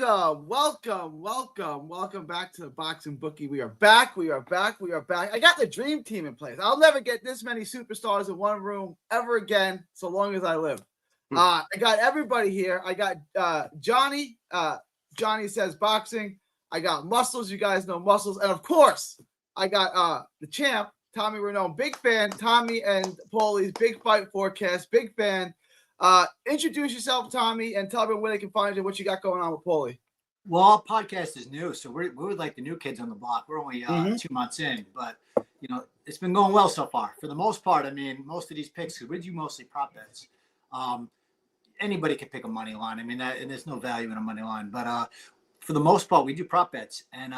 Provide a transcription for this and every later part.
Welcome back to the Boxing Bookie. We are back. I got the dream team in place. I'll never get this many superstars in one room ever again, so long as I live. I got everybody here. I got Johnny. Johnny says boxing. I got Muscles. You guys know Muscles, and of course, I got the champ, Tommy Rainone. Big fan. Tommy and Paulie's big fight forecast. Big fan. Introduce yourself, Tommy, and tell everyone where they can find you, what you got going on with Paulie. Well, our podcast is new, so we're like the new kids on the block. We're only 2 months in, but it's been going well so far. For the most part, I mean, most of these picks, because we do mostly prop bets. Anybody can pick a money line. I mean, and there's no value in a money line, but for the most part, we do prop bets, and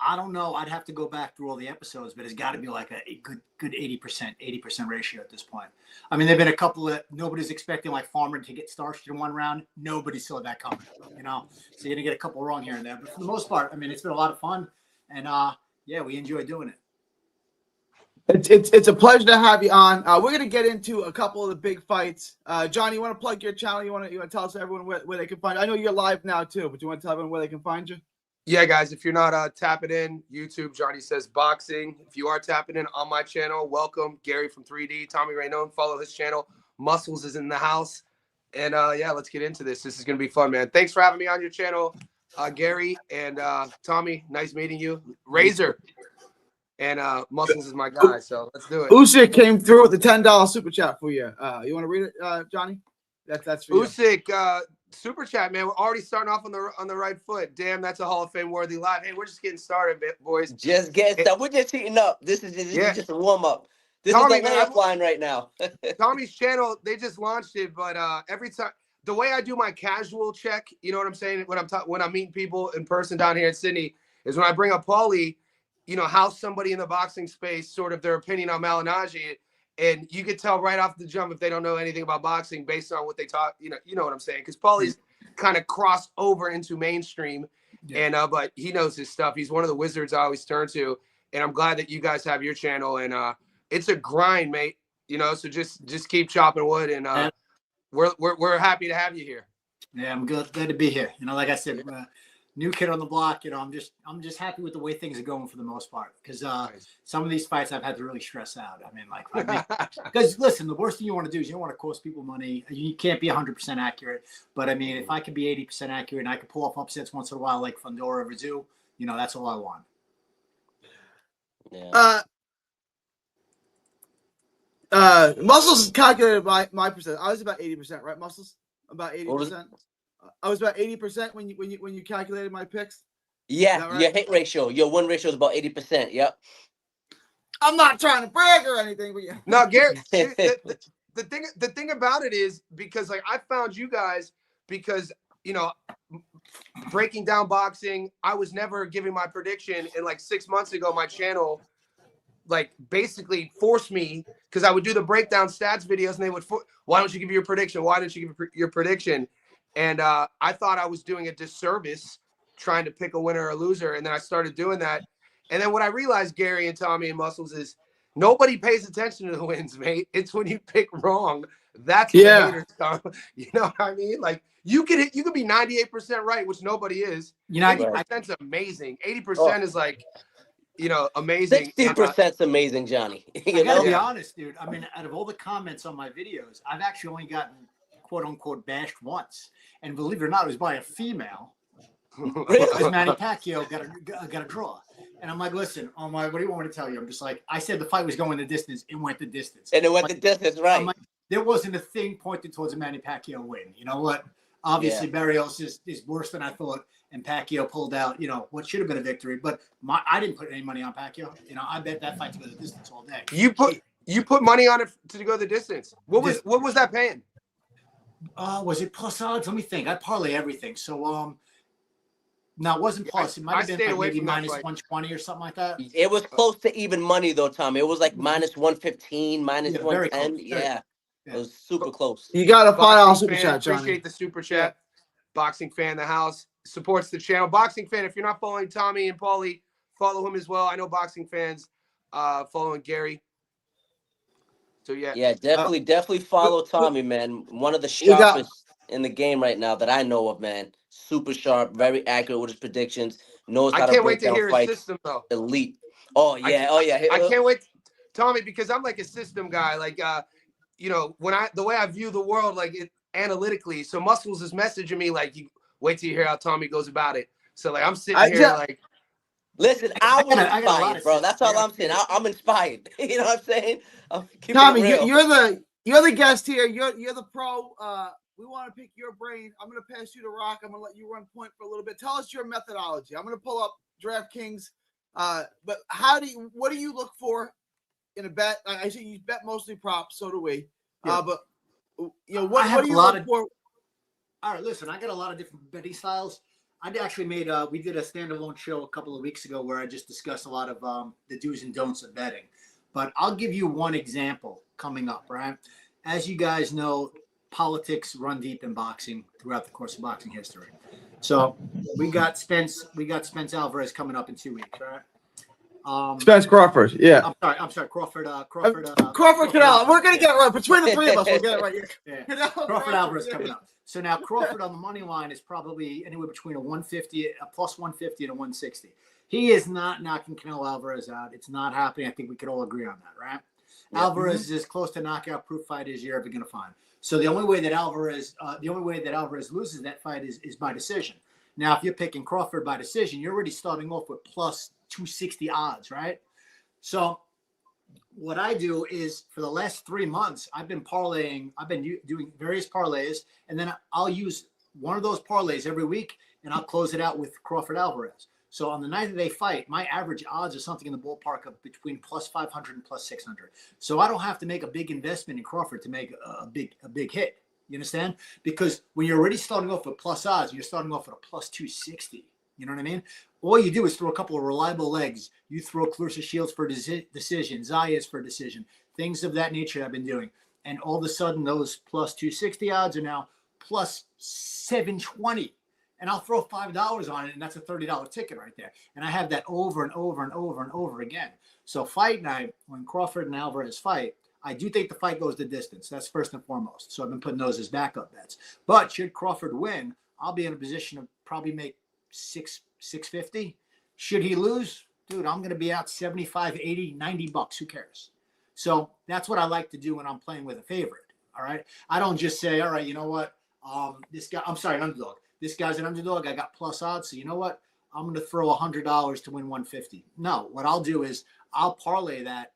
I don't know. I'd have to go back through all the episodes, but it's got to be like a good 80% ratio at this point. I mean, there've been a couple that nobody's expecting, like Farmer to get starched in one round. Nobody saw that coming, So you're gonna get a couple wrong here and there, but for the most part, I mean, it's been a lot of fun, and we enjoy doing it. It's a pleasure to have you on. We're gonna get into a couple of the big fights. Johnny, you want to plug your channel? You want to tell us everyone where they can find you? I know you're live now too, but you want to tell everyone where they can find you? Yeah, guys, if you're not tapping in, YouTube, Johnny Says Boxing. If you are tapping in on my channel, welcome. Gary from 3D, Tommy Rainone, follow his channel. Muscles is in the house. And, let's get into this. This is going to be fun, man. Thanks for having me on your channel, Gary. And Tommy, nice meeting you. Razor. And Muscles is my guy, so let's do it. Usyk came through with the $10 super chat for you. You want to read it, Johnny? That's for you. Usyk, super chat, man. We're already starting off on the right foot. Damn, that's a Hall of Fame worthy live. Hey, we're just getting started, boys. Just getting started. We're just heating up. This is just a warm up. This is the layup line right now. Tommy's channel, they just launched it, but every time the way I do my casual check, you know what I'm saying? When I'm meeting people in person down here in Sydney, is when I bring up Paulie, how somebody in the boxing space, sort of their opinion on Malignaggi. And you could tell right off the jump if they don't know anything about boxing based on what they talk. You know what I'm saying? Because Paulie's kind of crossed over into mainstream, and but he knows his stuff. He's one of the wizards I always turn to, and I'm glad that you guys have your channel. And it's a grind, mate. So just keep chopping wood, and we're happy to have you here. Yeah, I'm glad to be here. Like I said, new kid on the block. I'm just happy with the way things are going for the most part, because some of these fights I've had to really stress out. I mean, because listen, the worst thing you want to do is you don't want to cost people money. You can't be 100% accurate, but I mean, if I could be 80% accurate and I could pull off upsets once in a while, like Fundora or Rizzo, that's all I want. Yeah. Muscles is calculated by my percent. I was about 80%, right, Muscles? About 80%. I was about 80% when you calculated my picks. Yeah, right? Your hit ratio, your win ratio is about 80%. Yep. I'm not trying to brag or anything, but yeah. No, Gary. the thing about it is, because I found you guys because breaking down boxing, I was never giving my prediction, and 6 months ago my channel basically forced me, because I would do the breakdown stats videos and they would why don't you give your prediction? Why don't you give your prediction? And I thought I was doing a disservice trying to pick a winner or a loser. And then I started doing that. And then what I realized, Gary and Tommy and Muscles, is nobody pays attention to the wins, mate. It's when you pick wrong. That's when the haters come. You know what I mean? You could be 98% right, which nobody is. 80% is amazing. 80% is amazing. 60% is amazing, Johnny. I gotta be honest, dude. I mean, out of all the comments on my videos, I've actually only gotten quote unquote bashed once, and believe it or not, it was by a female. Because Manny Pacquiao got a draw, and I'm like, listen, what do you want me to tell you? I'm just like, I said the fight was going the distance. It went the distance, and it went the distance, right? There wasn't a thing pointed towards a Manny Pacquiao win. You know what? Obviously, Barrios is worse than I thought, and Pacquiao pulled out, what should have been a victory. But I didn't put any money on Pacquiao. I bet that fight to go the distance all day. You put money on it to go the distance. What was that paying? Was it plus odds? Let me think. I parlay everything. So no, it wasn't plus. It might have been maybe minus 120 or something like that. It was close to even money though, Tommy. It was like minus 115, minus 110. Yeah. It was super close. You got a $5 super chat, Johnny. Appreciate the super chat. Boxing fan in the house, supports the channel. Boxing fan, if you're not following Tommy and Paulie, follow him as well. I know boxing fans following Gary. So yeah, definitely follow Tommy, man. One of the sharpest in the game right now that I know of, man. super sharp, very accurate with his predictions. Knows I how to can't break wait to down hear his fights. system though. Elite. Oh yeah, I can't wait, Tommy, because I'm like a system guy. Like, the way I view the world, like analytically. So Muscles is messaging me like, "You wait till you hear how Tommy goes about it." So like, I'm sitting here like, listen, I was I got a lot inspired, of bro. sense. That's all I'm saying. I'm inspired. You know what I'm saying? I'm keeping Tommy, it real. you're the guest here. You're the pro. We want to pick your brain. I'm going to pass you the rock. I'm going to let you run point for a little bit. Tell us your methodology. I'm going to pull up DraftKings. But what do you look for in a bet? I see you bet mostly props. So do we. Yeah. But what do you look for? All right, listen, I got a lot of different betting styles. I actually we did a standalone show a couple of weeks ago where I just discussed a lot of the do's and don'ts of betting. But I'll give you one example coming up, right? As you guys know, politics run deep in boxing throughout the course of boxing history. So we got Spence Alvarez coming up in 2 weeks, right? Spence Crawford, yeah. I'm sorry, Crawford Canelo. We're gonna get it right between the three of us. We'll get it right. Yeah. Crawford Alvarez coming up. So now Crawford on the money line is probably anywhere between a plus 150 and a 160. He is not knocking Canelo Alvarez out. It's not happening. I think we could all agree on that, right? Yeah. Alvarez is as close to knockout proof fight as you're ever going to find. So the only way that Alvarez loses that fight is by decision. Now, if you're picking Crawford by decision, you're already starting off with plus 260 odds, right? So what I do is for the last 3 months, I've been parlaying. I've been doing various parlays, and then I'll use one of those parlays every week, and I'll close it out with Crawford Alvarez. So on the night that they fight, my average odds are something in the ballpark of between plus 500 and plus 600. So I don't have to make a big investment in Crawford to make a big hit. You understand? Because when you're already starting off with plus odds, you're starting off at a plus 260. You know what I mean? All you do is throw a couple of reliable legs. You throw Clarissa Shields for decision, Zayas for decision, things of that nature I've been doing. And all of a sudden, those plus 260 odds are now plus 720. And I'll throw $5 on it, and that's a $30 ticket right there. And I have that over and over and over and over again. So fight night, when Crawford and Alvarez fight, I do think the fight goes the distance. That's first and foremost. So I've been putting those as backup bets. But should Crawford win, I'll be in a position to probably make $650. Should he lose, dude, I'm going to be out 75, 80, 90 bucks. Who cares? So that's what I like to do when I'm playing with a favorite. All right. I don't just say, all right, you know what? An underdog. This guy's an underdog. I got plus odds. So you know what? I'm going to throw $100 to win 150. No, what I'll do is I'll parlay that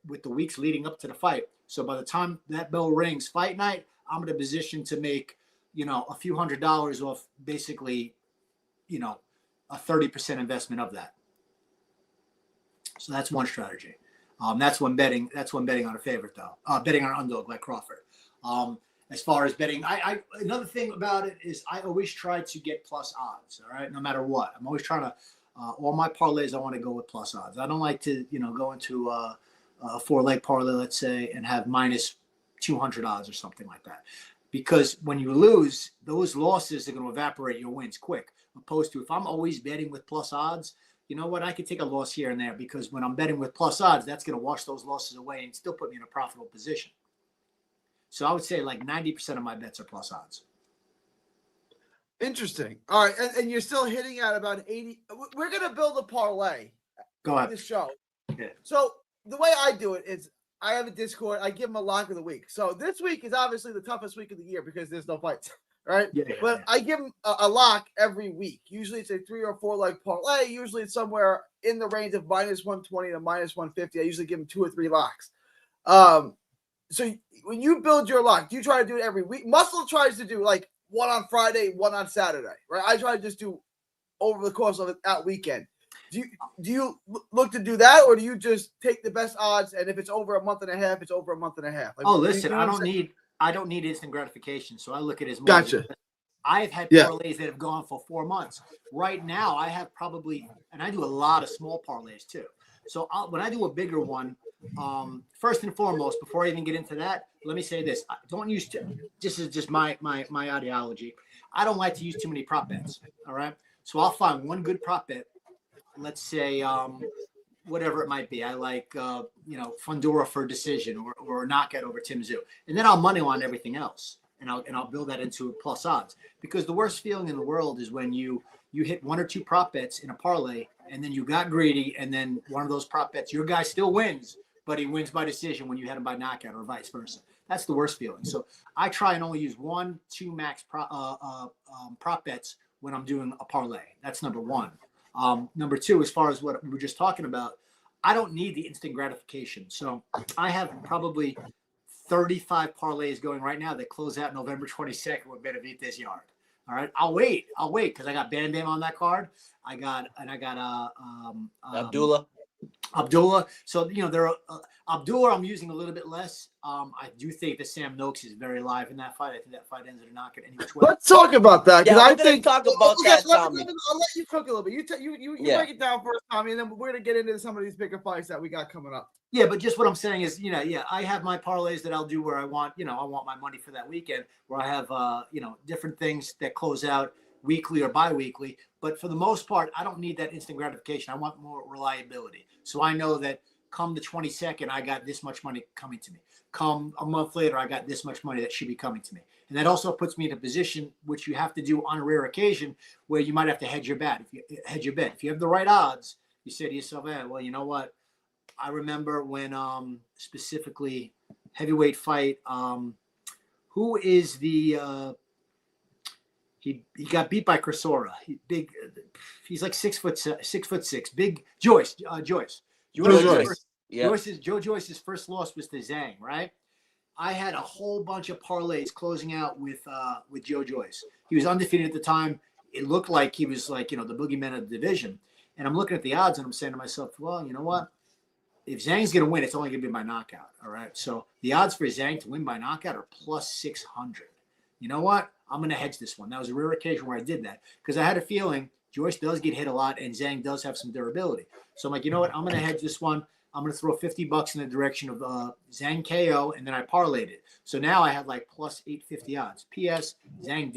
with the weeks leading up to the fight. So by the time that bell rings fight night, I'm in a position to make, a few $100s off basically, a 30% investment of that. So that's one strategy. That's when betting on a favorite though. Betting on an underdog like Crawford. As far as betting, I another thing about it is I always try to get plus odds. All right, no matter what, I'm always trying to. All my parlays, I want to go with plus odds. I don't like to, go into a 4-leg parlay, let's say, and have minus 200 odds or something like that. Because when you lose, those losses are going to evaporate your wins quick. Opposed to if I'm always betting with plus odds, you know what? I could take a loss here and there because when I'm betting with plus odds, that's going to wash those losses away and still put me in a profitable position. So I would say like 90% of my bets are plus odds. Interesting. All right. And you're still hitting at about 80. We're going to build a parlay. Go ahead. This show. Yeah. So the way I do it is I have a Discord. I give them a lock of the week. So this week is obviously the toughest week of the year because there's no fights. Right. Yeah, but I give them a lock every week. Usually it's a 3 or 4 leg parlay. Usually it's somewhere in the range of minus 120 to minus 150. I usually give them 2 or 3 locks. So when you build your lock, do you try to do it every week? Muscle tries to do like one on Friday, one on Saturday, right? I try to just do over the course of that weekend. Do you look to do that, or do you just take the best odds, and if it's over a month and a half, it's over a month and a half? Like, listen, I don't need instant gratification, so I look at it as more. Gotcha. I've had parlays that have gone for 4 months. Right now, I have probably, and I do a lot of small parlays too. So when I do a bigger one, first and foremost, before I even get into that, let me say this: don't use. This is just my ideology. I don't like to use too many prop bets. All right, so I'll find one good prop bet. Let's say whatever it might be. I like Fundora for a decision or a knockout over Tim Tszyu, and then I'll money line everything else. and I'll build that into plus odds. Because the worst feeling in the world is when you hit one or two prop bets in a parlay, and then you got greedy, and then one of those prop bets, your guy still wins, but he wins by decision when you had him by knockout, or vice versa. That's the worst feeling. So I try and only use 1-2 max prop bets when I'm doing a parlay. That's number one. Number two, as far as what we were just talking about, I don't need the instant gratification. So I have probably 35 parlays going right now that close out November 22nd with Benavidez Yard. All right, I'll wait because I got Bam Bam on that card. I got Abdullah. So there are Abdullah. I'm using a little bit less. I do think that Sam Noakes is very live in that fight. I think that fight ends in a knockout any which way. Let's talk about that because I think talk about that, Tommy. I'll let you cook a little bit. You break it down first, Tommy, and then we're gonna get into some of these bigger fights that we got coming up. Yeah, but just what I'm saying is, I have my parlays that I'll do where I want my money for that weekend, where I have, different things that close out weekly or bi-weekly. But for the most part, I don't need that instant gratification. I want more reliability. So I know that come the 22nd, I got this much money coming to me. Come a month later, I got this much money that should be coming to me. And that also puts me in a position, which you have to do on a rare occasion, where you might have to hedge your bet. If you have the right odds, you say to yourself, well, you know what? I remember when specifically heavyweight fight, who is the he got beat by Crawford. He's like 6'6", big Joyce. Joyce. Joe Joyce's first loss was to Zhang, right? I had a whole bunch of parlays closing out with Joe Joyce. He was undefeated at the time. It looked like he was like, the boogeyman of the division. And I'm looking at the odds and I'm saying to myself, well, you know what? If Zhang's going to win, it's only going to be by knockout. All right. So the odds for Zhang to win by knockout are plus 600. You know what? I'm going to hedge this one. That was a rare occasion where I did that because I had a feeling Joyce does get hit a lot and Zhang does have some durability. So I'm like, you know what? I'm going to hedge this one. I'm going to throw $50 in the direction of Zhang KO, and then I parlayed it. So now I have like plus 850 odds. P.S. Zhang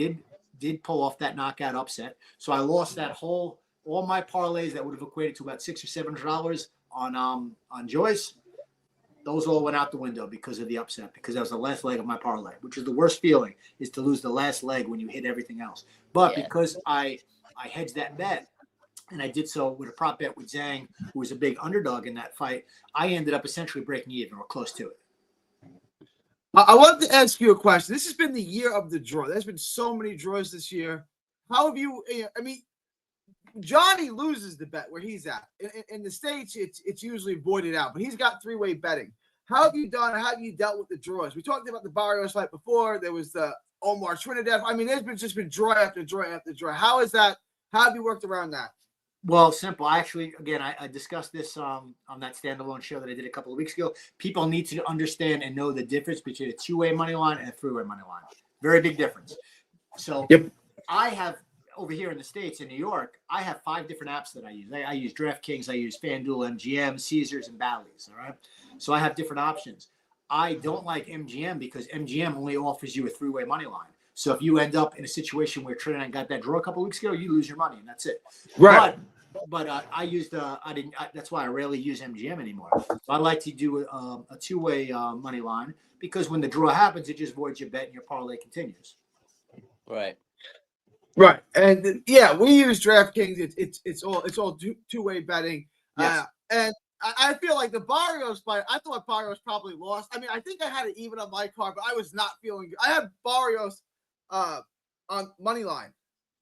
did pull off that knockout upset. So I lost all my parlays that would have equated to about $600 or $700 on Joyce. Those all went out the window because of the upset, because that was the last leg of my parlay, which is the worst feeling, is to lose the last leg when you hit everything else. But because I hedged that bet, and I did so with a prop bet with Zhang, who was a big underdog in that fight, I ended up essentially breaking even or close to it. I wanted to ask you a question. This has been the year of the draw. There's been so many draws this year. How have you, Johnny loses the bet where he's at. In the States, it's usually voided out, but he's got three-way betting. How have you done? How have you dealt with the draws? We talked about the Barrios fight before. There was the Omar Trinidad. There's just been draw after draw after draw. How is that? How have you worked around that? Well, simple. I discussed this on that standalone show that I did a couple of weeks ago. People need to understand and know the difference between a two-way money line and a three-way money line. Very big difference. So I have, over here in the States, in New York, I have 5 different apps that I use. I use DraftKings, I use FanDuel, MGM, Caesars, and Bally's. All right. So I have different options. I don't like MGM because MGM only offers you a three-way money line. So if you end up in a situation where Trinidad got that draw a couple of weeks ago, you lose your money and that's it. Right. But I used that's why I rarely use MGM anymore. So I like to do a two-way money line because when the draw happens, it just voids your bet and your parlay continues. Right. Right. And we use DraftKings. It's all two-way betting. Yes. And I feel like the Barrios fight, I thought Barrios probably lost. I think I had it even on my card, but I was not feeling good. I had Barrios on money line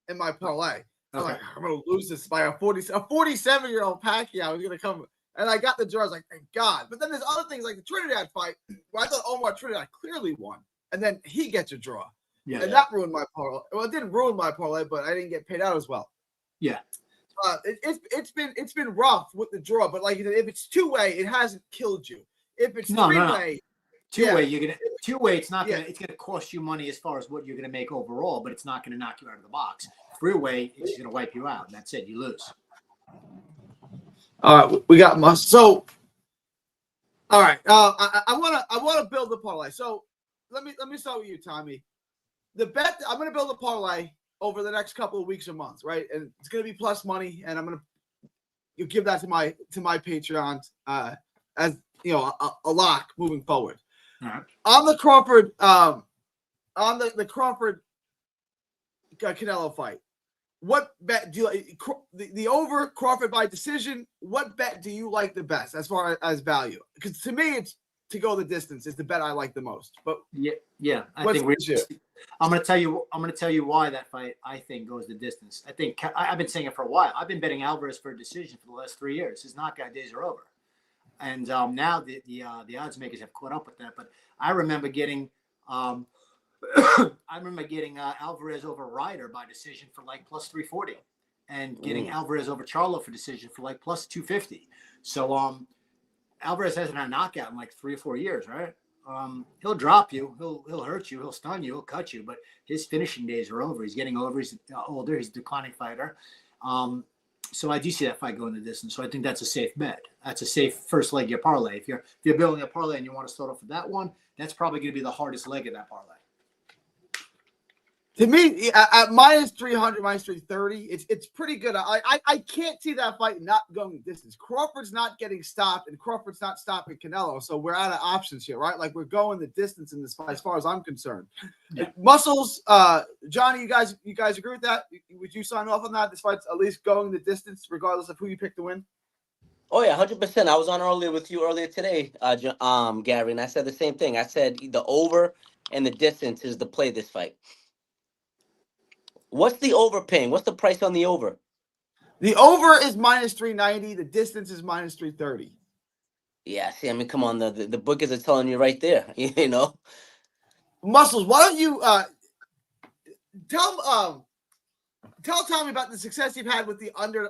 in my parlay. I'm like, I'm going to lose this by a 47-year-old Pacquiao who's going to come. And I got the draw. I was like, thank God. But then there's other things like the Trinidad fight where I thought Omar Trinidad clearly won. And then he gets a draw. Yeah, and that ruined my parlay. Well, it didn't ruin my parlay, but I didn't get paid out as well. Yeah. It's been rough with the draw, but like you said, if it's two-way, it hasn't killed you. If it's three-way, two-way, it's not gonna cost you money as far as what you're gonna make overall, but it's not gonna knock you out of the box. Three-way, it's gonna wipe you out. That's it. You lose. All right, we got so. All right, I wanna build the parlay. So let me start with you, Tommy. The bet I'm gonna build a parlay over the next couple of weeks or months, right? And it's gonna be plus money, and I'm gonna give that to my Patreons as a lock moving forward. All right. On the Crawford on the Crawford Canelo fight, what bet do you like? The over Crawford by decision? What bet do you like the best as far as value? Because to me, it's to go the distance is the bet I like the most. But yeah, I think I'm going to tell you why that fight I think goes the distance. I think I've been saying it for a while. I've been betting Alvarez for a decision for the last 3 years. His knockout days are over, and now the odds makers have caught up with that. But I remember getting Alvarez over Ryder by decision for like plus 340, and getting Alvarez over Charlo for decision for like plus 250. So Alvarez hasn't had a knockout in like 3 or 4 years, right? He'll drop you, he'll hurt you, he'll stun you, he'll cut you, but his finishing days are over. He's getting over. He's older. He's a declining fighter. So I do see that fight going the distance. So I think that's a safe bet. That's a safe first leg of your parlay. If you're building a parlay and you want to start off with that one, that's probably going to be the hardest leg of that parlay. To me, at minus 300, minus 330, it's pretty good. I can't see that fight not going distance. Crawford's not getting stopped, and Crawford's not stopping Canelo, so we're out of options here, right? Like we're going the distance in this fight, as far as I'm concerned. Yeah. Muscles, Johnny, you guys agree with that? Would you sign off on that? This fight's at least going the distance, regardless of who you pick to win. Oh yeah, 100%. I was on with you earlier today, Gary, and I said the same thing. I said the over and the distance is the play this fight. What's the over paying? What's the price on the over? The over is minus 390. The distance is minus 330. Yeah, see, I mean, come on. The bookers are telling you right there, you know. Muscles, why don't you tell Tommy about the success you've had with the under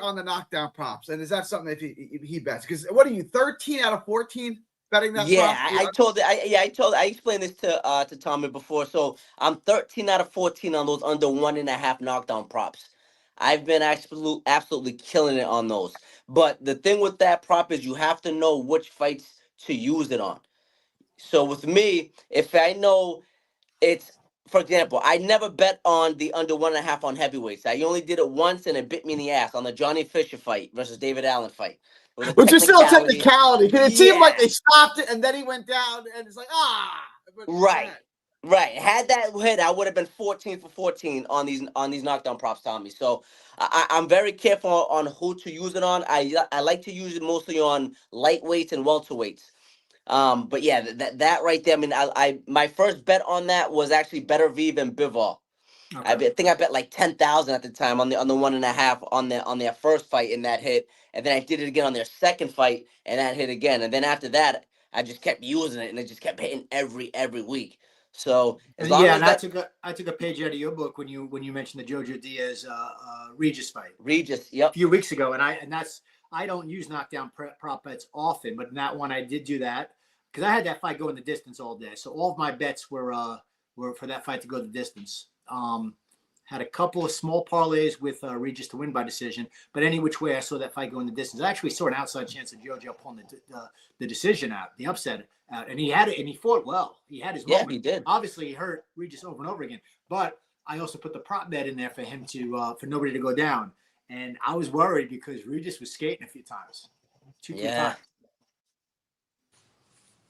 on the knockdown props, and is that something that he bets? Because what are you, 13 out of 14? Betting that I explained this to Tommy before. So I'm 13 out of 14 on those under 1.5 knockdown props. I've been absolutely killing it on those. But the thing with that prop is you have to know which fights to use it on. So with me, if I know it's, for example, I never bet on the under 1.5 on heavyweights. I only did it once, and it bit me in the ass on the Johnny Fisher fight versus David Allen fight. Which is still a technicality, because it seemed like they stopped it and then he went down, and it's like, Right. Had that hit, I would have been 14 for 14 on these knockdown props, Tommy. So I'm very careful on who to use it on. I like to use it mostly on lightweights and welterweights. But yeah, that right there. I mean, my first bet on that was actually Better V than Bivol. Okay. I think I bet like 10,000 at the time on the 1.5 on their first fight, and that hit. And then I did it again on their second fight, and that hit again. And then after that, I just kept using it, and it just kept hitting every week. So as long as I took a page out of your book when you mentioned the Jojo Diaz Regis fight. Regis, yep. A few weeks ago, and I don't use knockdown prop bets often, but in that one I did do that because I had that fight going the distance all day. So all of my bets were for that fight to go the distance. Had a couple of small parlays with Regis to win by decision, but any which way I saw that fight go in the distance. I actually saw an outside chance of Jojo pulling the decision out, the upset out, and he had it, and he fought well. He had his moment. Yeah, he did. Obviously, he hurt Regis over and over again, but I also put the prop bet in there for him to for nobody to go down, and I was worried because Regis was skating a few times, two times.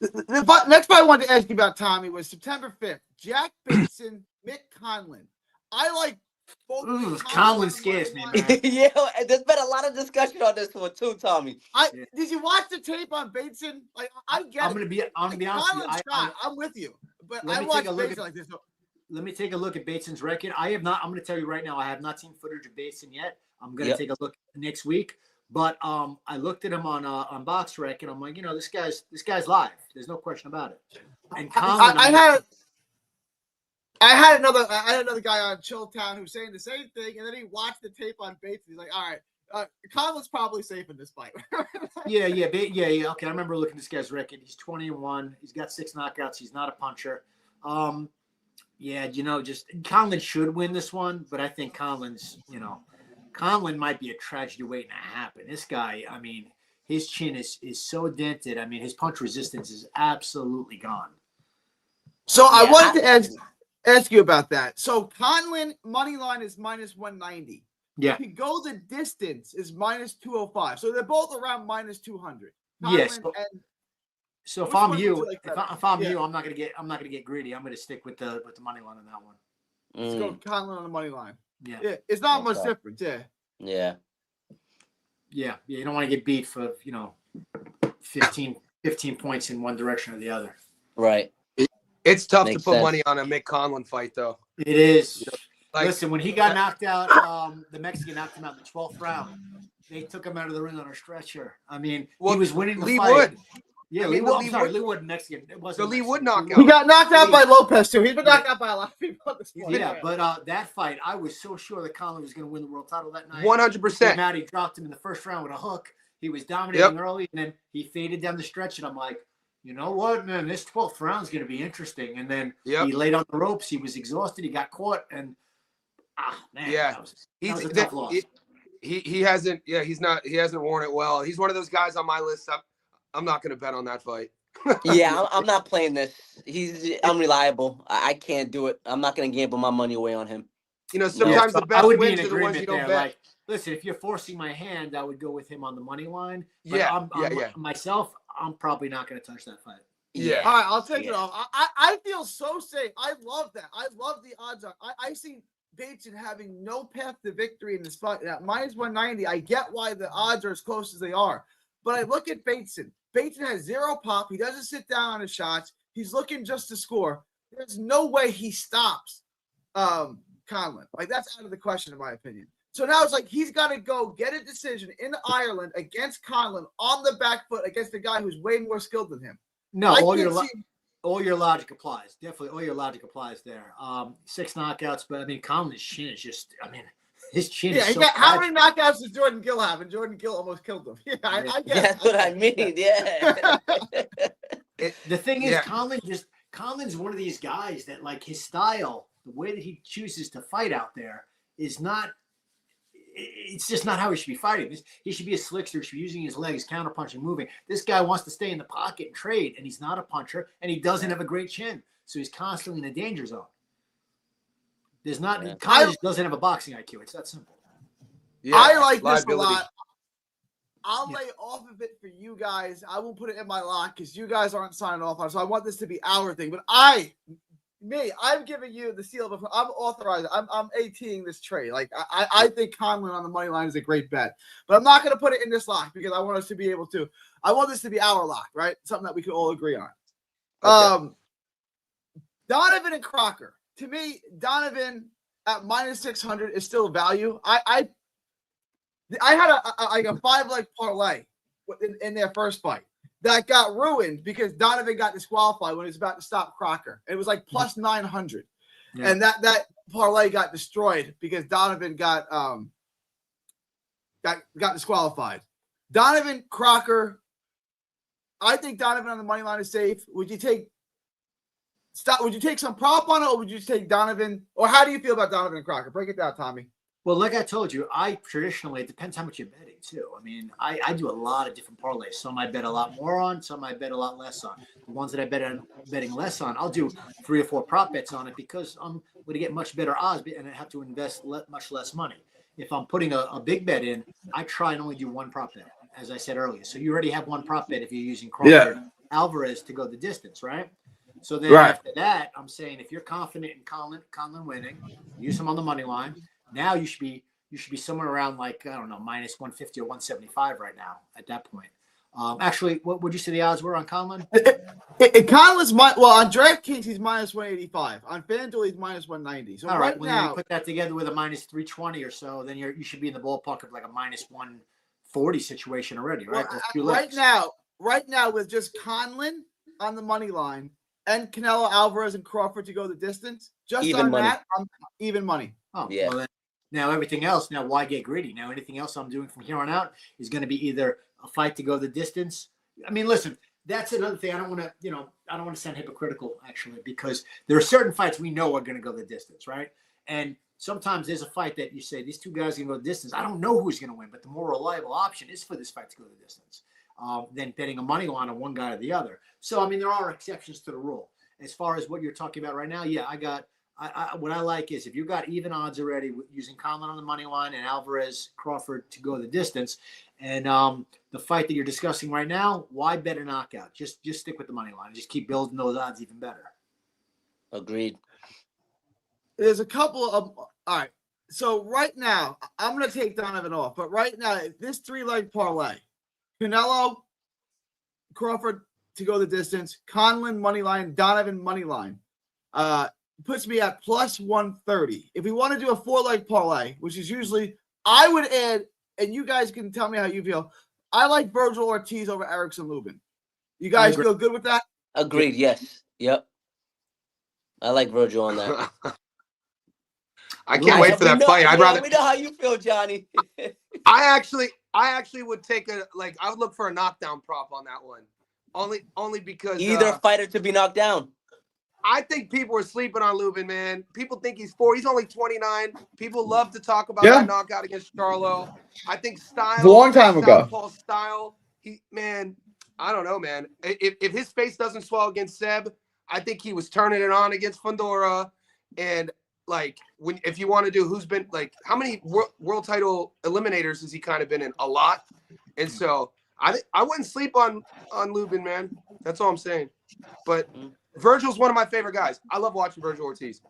The next fight I wanted to ask you about, Tommy, was September 5th. Jack Bateson, Mick Conlan. I like both. Conlan scares me, man. Yeah, there's been a lot of discussion on this one too, Tommy. Did you watch the tape on Bateson? Like, I get I'm gonna be honest with you. I'm with you, but I watched Bateson like this. Let me take a look at Bateson's record. I have not. I'm going to tell you right now. I have not seen footage of Bateson yet. I'm going to take a look next week. But I looked at him on BoxRec, and I'm like, this guy's live. There's no question about it. And Conlan, I had another guy on Chilltown who was saying the same thing, and then he watched the tape on Bates. He's like, "All right, Conlan's probably safe in this fight." Yeah. Okay, I remember looking at this guy's record. He's 20-1. He's got 6 knockouts. He's not a puncher. Just Conlan should win this one, but I think Conlan might be a tragedy waiting to happen. This guy, I mean, his chin is so dented. I mean, his punch resistance is absolutely gone. So I wanted to ask you about that. So Conlan money line is minus 190. Yeah. To go the distance is minus 205. So they're both around minus 200. Yes. So if Which I'm one would you, you like better? if I'm Yeah. you, I'm not gonna get greedy. I'm gonna stick with the money line on that one. Let's go Conlon on the money line. Yeah. It's not much Okay. different. Yeah. Yeah. You don't want to get beat for 15 points in one direction or the other. Right. It's tough Makes to put sense. money on a Mick Conlon fight, though. It is. Like, Listen, when he got knocked out, the Mexican knocked him out in the 12th round. They took him out of the ring on a stretcher. I mean, well, he was winning the Lee fight. Wood. Yeah, I mean, Lee Wood. Lee Sorry, Wood- Lee Wood, Mexican. It wasn't The Lee Mexican. Wood knockout. He got knocked out by Lopez too. He's been knocked out by a lot of people at this point. Yeah, but that fight, I was so sure that Conlon was going to win the world title that night. 100%. Matty dropped him in the first round with a hook. He was dominating early, and then he faded down the stretch. And I'm like, you know what, man? This 12th round is going to be interesting. And then he laid on the ropes. He was exhausted. He got caught, and man, that was a tough loss. He hasn't. Yeah, he hasn't worn it well. He's one of those guys on my list. I'm not going to bet on that fight. Yeah, I'm not playing this. He's unreliable. I can't do it. I'm not going to gamble my money away on him. Sometimes the best wins are the ones you don't bet. Like, listen, if you're forcing my hand, I would go with him on the money line. But myself, I'm probably not going to touch that fight. Yeah. All right, I'll take it off. I feel so safe. I love that. I love the odds on. I see Bateson having no path to victory in this fight. At minus 190, I get why the odds are as close as they are. But I look at Bateson. Bateson has zero pop. He doesn't sit down on his shots. He's looking just to score. There's no way he stops Conlon. Like, that's out of the question, in my opinion. So now it's like he's got to go get a decision in Ireland against Conlon on the back foot against a guy who's way more skilled than him. No, all your logic applies. Definitely, all your logic applies there. 6 knockouts, but I mean, Conlon's chin is just. I mean, his chin. Yeah, is so how many knockouts does Jordan Gill have? And Jordan Gill almost killed him. Yeah, I guess. That's what I mean. Yeah. The thing is, Conlon's one of these guys that, like, his style, the way that he chooses to fight out there is not. It's just not how he should be fighting. He should be a slickster. He should be using his legs, counterpunching, moving. This guy wants to stay in the pocket and trade, and he's not a puncher, and he doesn't have a great chin, so he's constantly in a danger zone. Conlon just doesn't have a boxing IQ. It's that simple. Yeah, I like this a lot. I'll lay off of it for you guys. I won't put it in my lock because you guys aren't signing off on it. So I want this to be our thing. But I'm giving you the seal of. I'm authorized. I'm ATing this trade. Like I think Conlon on the money line is a great bet, but I'm not going to put it in this lock because I want us to be able to. I want this to be our lock, right? Something that we can all agree on. Okay. Donovan and Crocker. To me, Donovan at minus 600 is still value. I had a 5-leg parlay in their first fight that got ruined because Donovan got disqualified when he was about to stop Crocker. It was like plus 900, and that parlay got destroyed because Donovan got disqualified. Donovan, Crocker. I think Donovan on the money line is safe. Would you take some prop on it, or would you take Donovan? Or how do you feel about Donovan and Crocker? Break it down, Tommy. Well, like I told you, it depends how much you're betting too. I mean, I do a lot of different parlays. Some I bet a lot more on, some I bet a lot less on. The ones that I'm betting less on, I'll do 3 or 4 prop bets on it because I'm going to get much better odds and I have to invest much less money. If I'm putting a big bet in, I try and only do 1 prop bet, as I said earlier. So you already have 1 prop bet if you're using Crawford Alvarez to go the distance, right? So then after that, I'm saying if you're confident in Conlon winning, use him on the money line. Now you should be somewhere around like, I don't know, minus 150 or 175 right now at that point. Actually, what would you say the odds were on Conlon? Conlon's on DraftKings he's minus 185. On FanDuel he's minus 190. So right now, you put that together with a minus 320 or so, then you should be in the ballpark of like a minus 140 situation already, right? Right now with just Conlon on the money line and Canelo, Alvarez, and Crawford to go the distance, just even on money. That, I'm even money. Oh, yeah. Well, then, now everything else, now why get greedy? Now anything else I'm doing from here on out is going to be either a fight to go the distance. I mean, listen, that's another thing. I don't want to sound hypocritical actually, because there are certain fights we know are going to go the distance, right? And sometimes there's a fight that you say these 2 guys are going to go the distance. I don't know who's going to win, but the more reliable option is for this fight to go the distance than betting a money line on one guy or the other. So I mean, there are exceptions to the rule. As far as what you're talking about right now, I got what I like is if you got even odds already using Conlon on the money line and Alvarez Crawford to go the distance, and the fight that you're discussing right now, why bet a knockout? Just stick with the money line. Just keep building those odds even better. Agreed. There's a couple of all right. So right now, I'm gonna take Donovan off, but right now, this 3-leg parlay, Canelo, Crawford to go the distance, Conlon money line, Donovan money line, puts me at plus 130. If we want to do a 4-leg parlay, which is usually, I would add, and you guys can tell me how you feel. I like Virgil Ortiz over Erickson Lubin. You guys feel good with that? Agreed. Yes. Yep. I like Virgil on that. I can't wait for that fight. I'd rather. We know how you feel, Johnny. I actually would take I would look for a knockdown prop on that one. Only because either fighter to be knocked down. I think people are sleeping on Lubin, man. People think he's 4. He's only 29. People love to talk about that knockout against Charlo. I think style. A long time ago. Paul style. I don't know, man. If his face doesn't swell against Seb, I think he was turning it on against Fundora. And if you want to do who's been how many world title eliminators has he kind of been in? A lot. And so I wouldn't sleep on Lubin, man. That's all I'm saying. But Virgil's one of my favorite guys. I love watching Virgil Ortiz.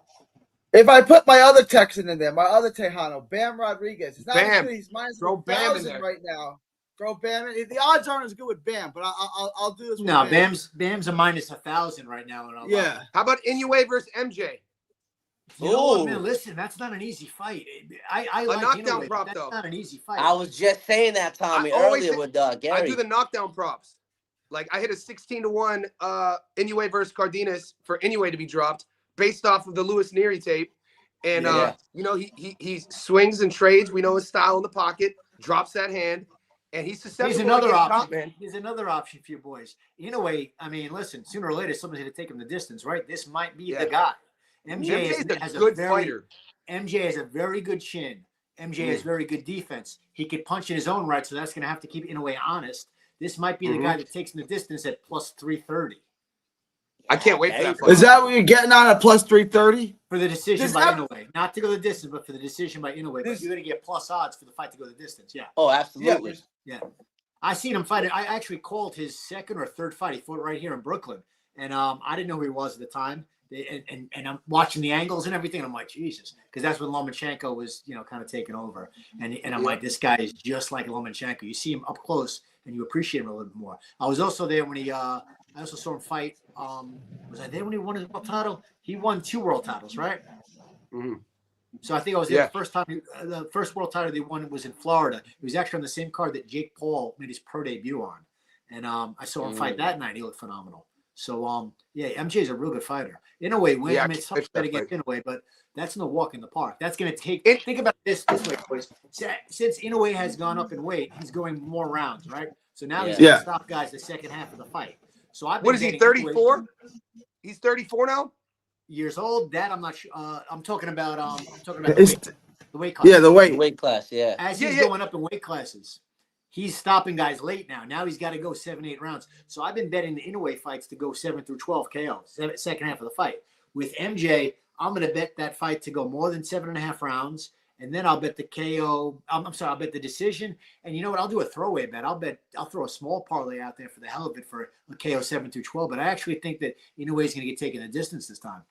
If I put my other Texan in there, my other Tejano, Bam Rodriguez, it's not as good. He's minus Throw Bam in 1,000 there right now. Throw Bam in. The odds aren't as good with Bam, but I'll do this. No, with Bam. Bam's a minus 1,000 right now. Yeah. How about Inoue versus MJ? You know what, man, listen, that's not an easy fight. I like knockdown Inoue, prop, that's though. not an easy fight. I was just saying that, Tommy, earlier with Gary. I do the knockdown props. I hit a 16-1 Inoue versus Cardenas for Inoue to be dropped based off of the Lewis Neary tape. And, he swings and trades. We know his style in the pocket, drops that hand, and he's susceptible. Here's another option. Top, man. Here's another option for you boys. Inoue, I mean, listen, sooner or later, somebody's going to take him the distance, right? This might be the guy. MJ is a good fighter. MJ has a very good chin. MJ has very good defense. He could punch in his own right, so that's going to have to keep Inoue honest. This might be the guy that takes him the distance at plus 330. I can't wait for that fight. Is that what you're getting on at plus 330? For the decision by Inoue. Not to go the distance, but for the decision by Inoue. But you're going to get plus odds for the fight to go the distance. Yeah. Oh, absolutely. Yeah. I seen him fight. I actually called his second or third fight. He fought right here in Brooklyn. And I didn't know who he was at the time. And I'm watching the angles and everything. And I'm like, Jesus. Because that's when Lomachenko was, kind of taking over. And I'm like, this guy is just like Lomachenko. You see him up close and you appreciate him a little bit more. I was also there when I also saw him fight. Was I there when he won his world title? He won 2 world titles, right? Mm-hmm. So I think I was there the first time. The first world title they won was in Florida. It was actually on the same card that Jake Paul made his pro debut on. And I saw him fight that night. He looked phenomenal. So, MJ is a real good fighter. In a way, it's tough to bet against Inoue, but that's no walk in the park. That's going to take – think about this way, boys. Since Inoue has gone up in weight, he's going more rounds, right? So now he's going to stop guys the second half of the fight. So what is he, 34? He's 34 now? Years old. That I'm not sure. I'm talking about the weight class. Yeah, the weight class, yeah. As he's going up in weight classes, he's stopping guys late now. Now he's got to go 7-8 rounds. So I've been betting the Inoue fights to go 7 through 12 KO, second half of the fight. With MJ, I'm going to bet that fight to go more than 7.5 rounds. And then I'll bet the KO. I'll bet the decision. And you know what? I'll do a throwaway bet. I'll throw a small parlay out there for the hell of it for a KO 7 through 12. But I actually think that Inoue is going to get taken the distance this time.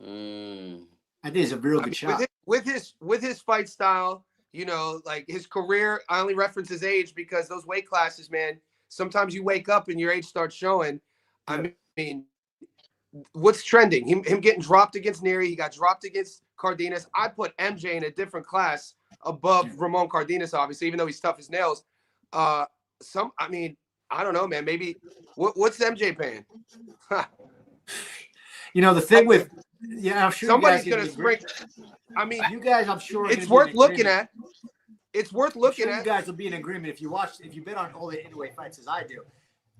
I think it's a real good shot. With his fight style, his career, I only reference his age because those weight classes, man, sometimes you wake up and your age starts showing. I mean, what's trending? Him getting dropped against Neary. He got dropped against Cardenas. I put MJ in a different class above Ramon Cardenas, obviously, even though he's tough as nails. I don't know, man. Maybe what's MJ paying? The thing with I'm sure somebody's gonna spring. I mean, you guys, I'm sure it's worth looking at. It's worth looking at. You guys will be in agreement if you bet on all the Inoue fights as I do.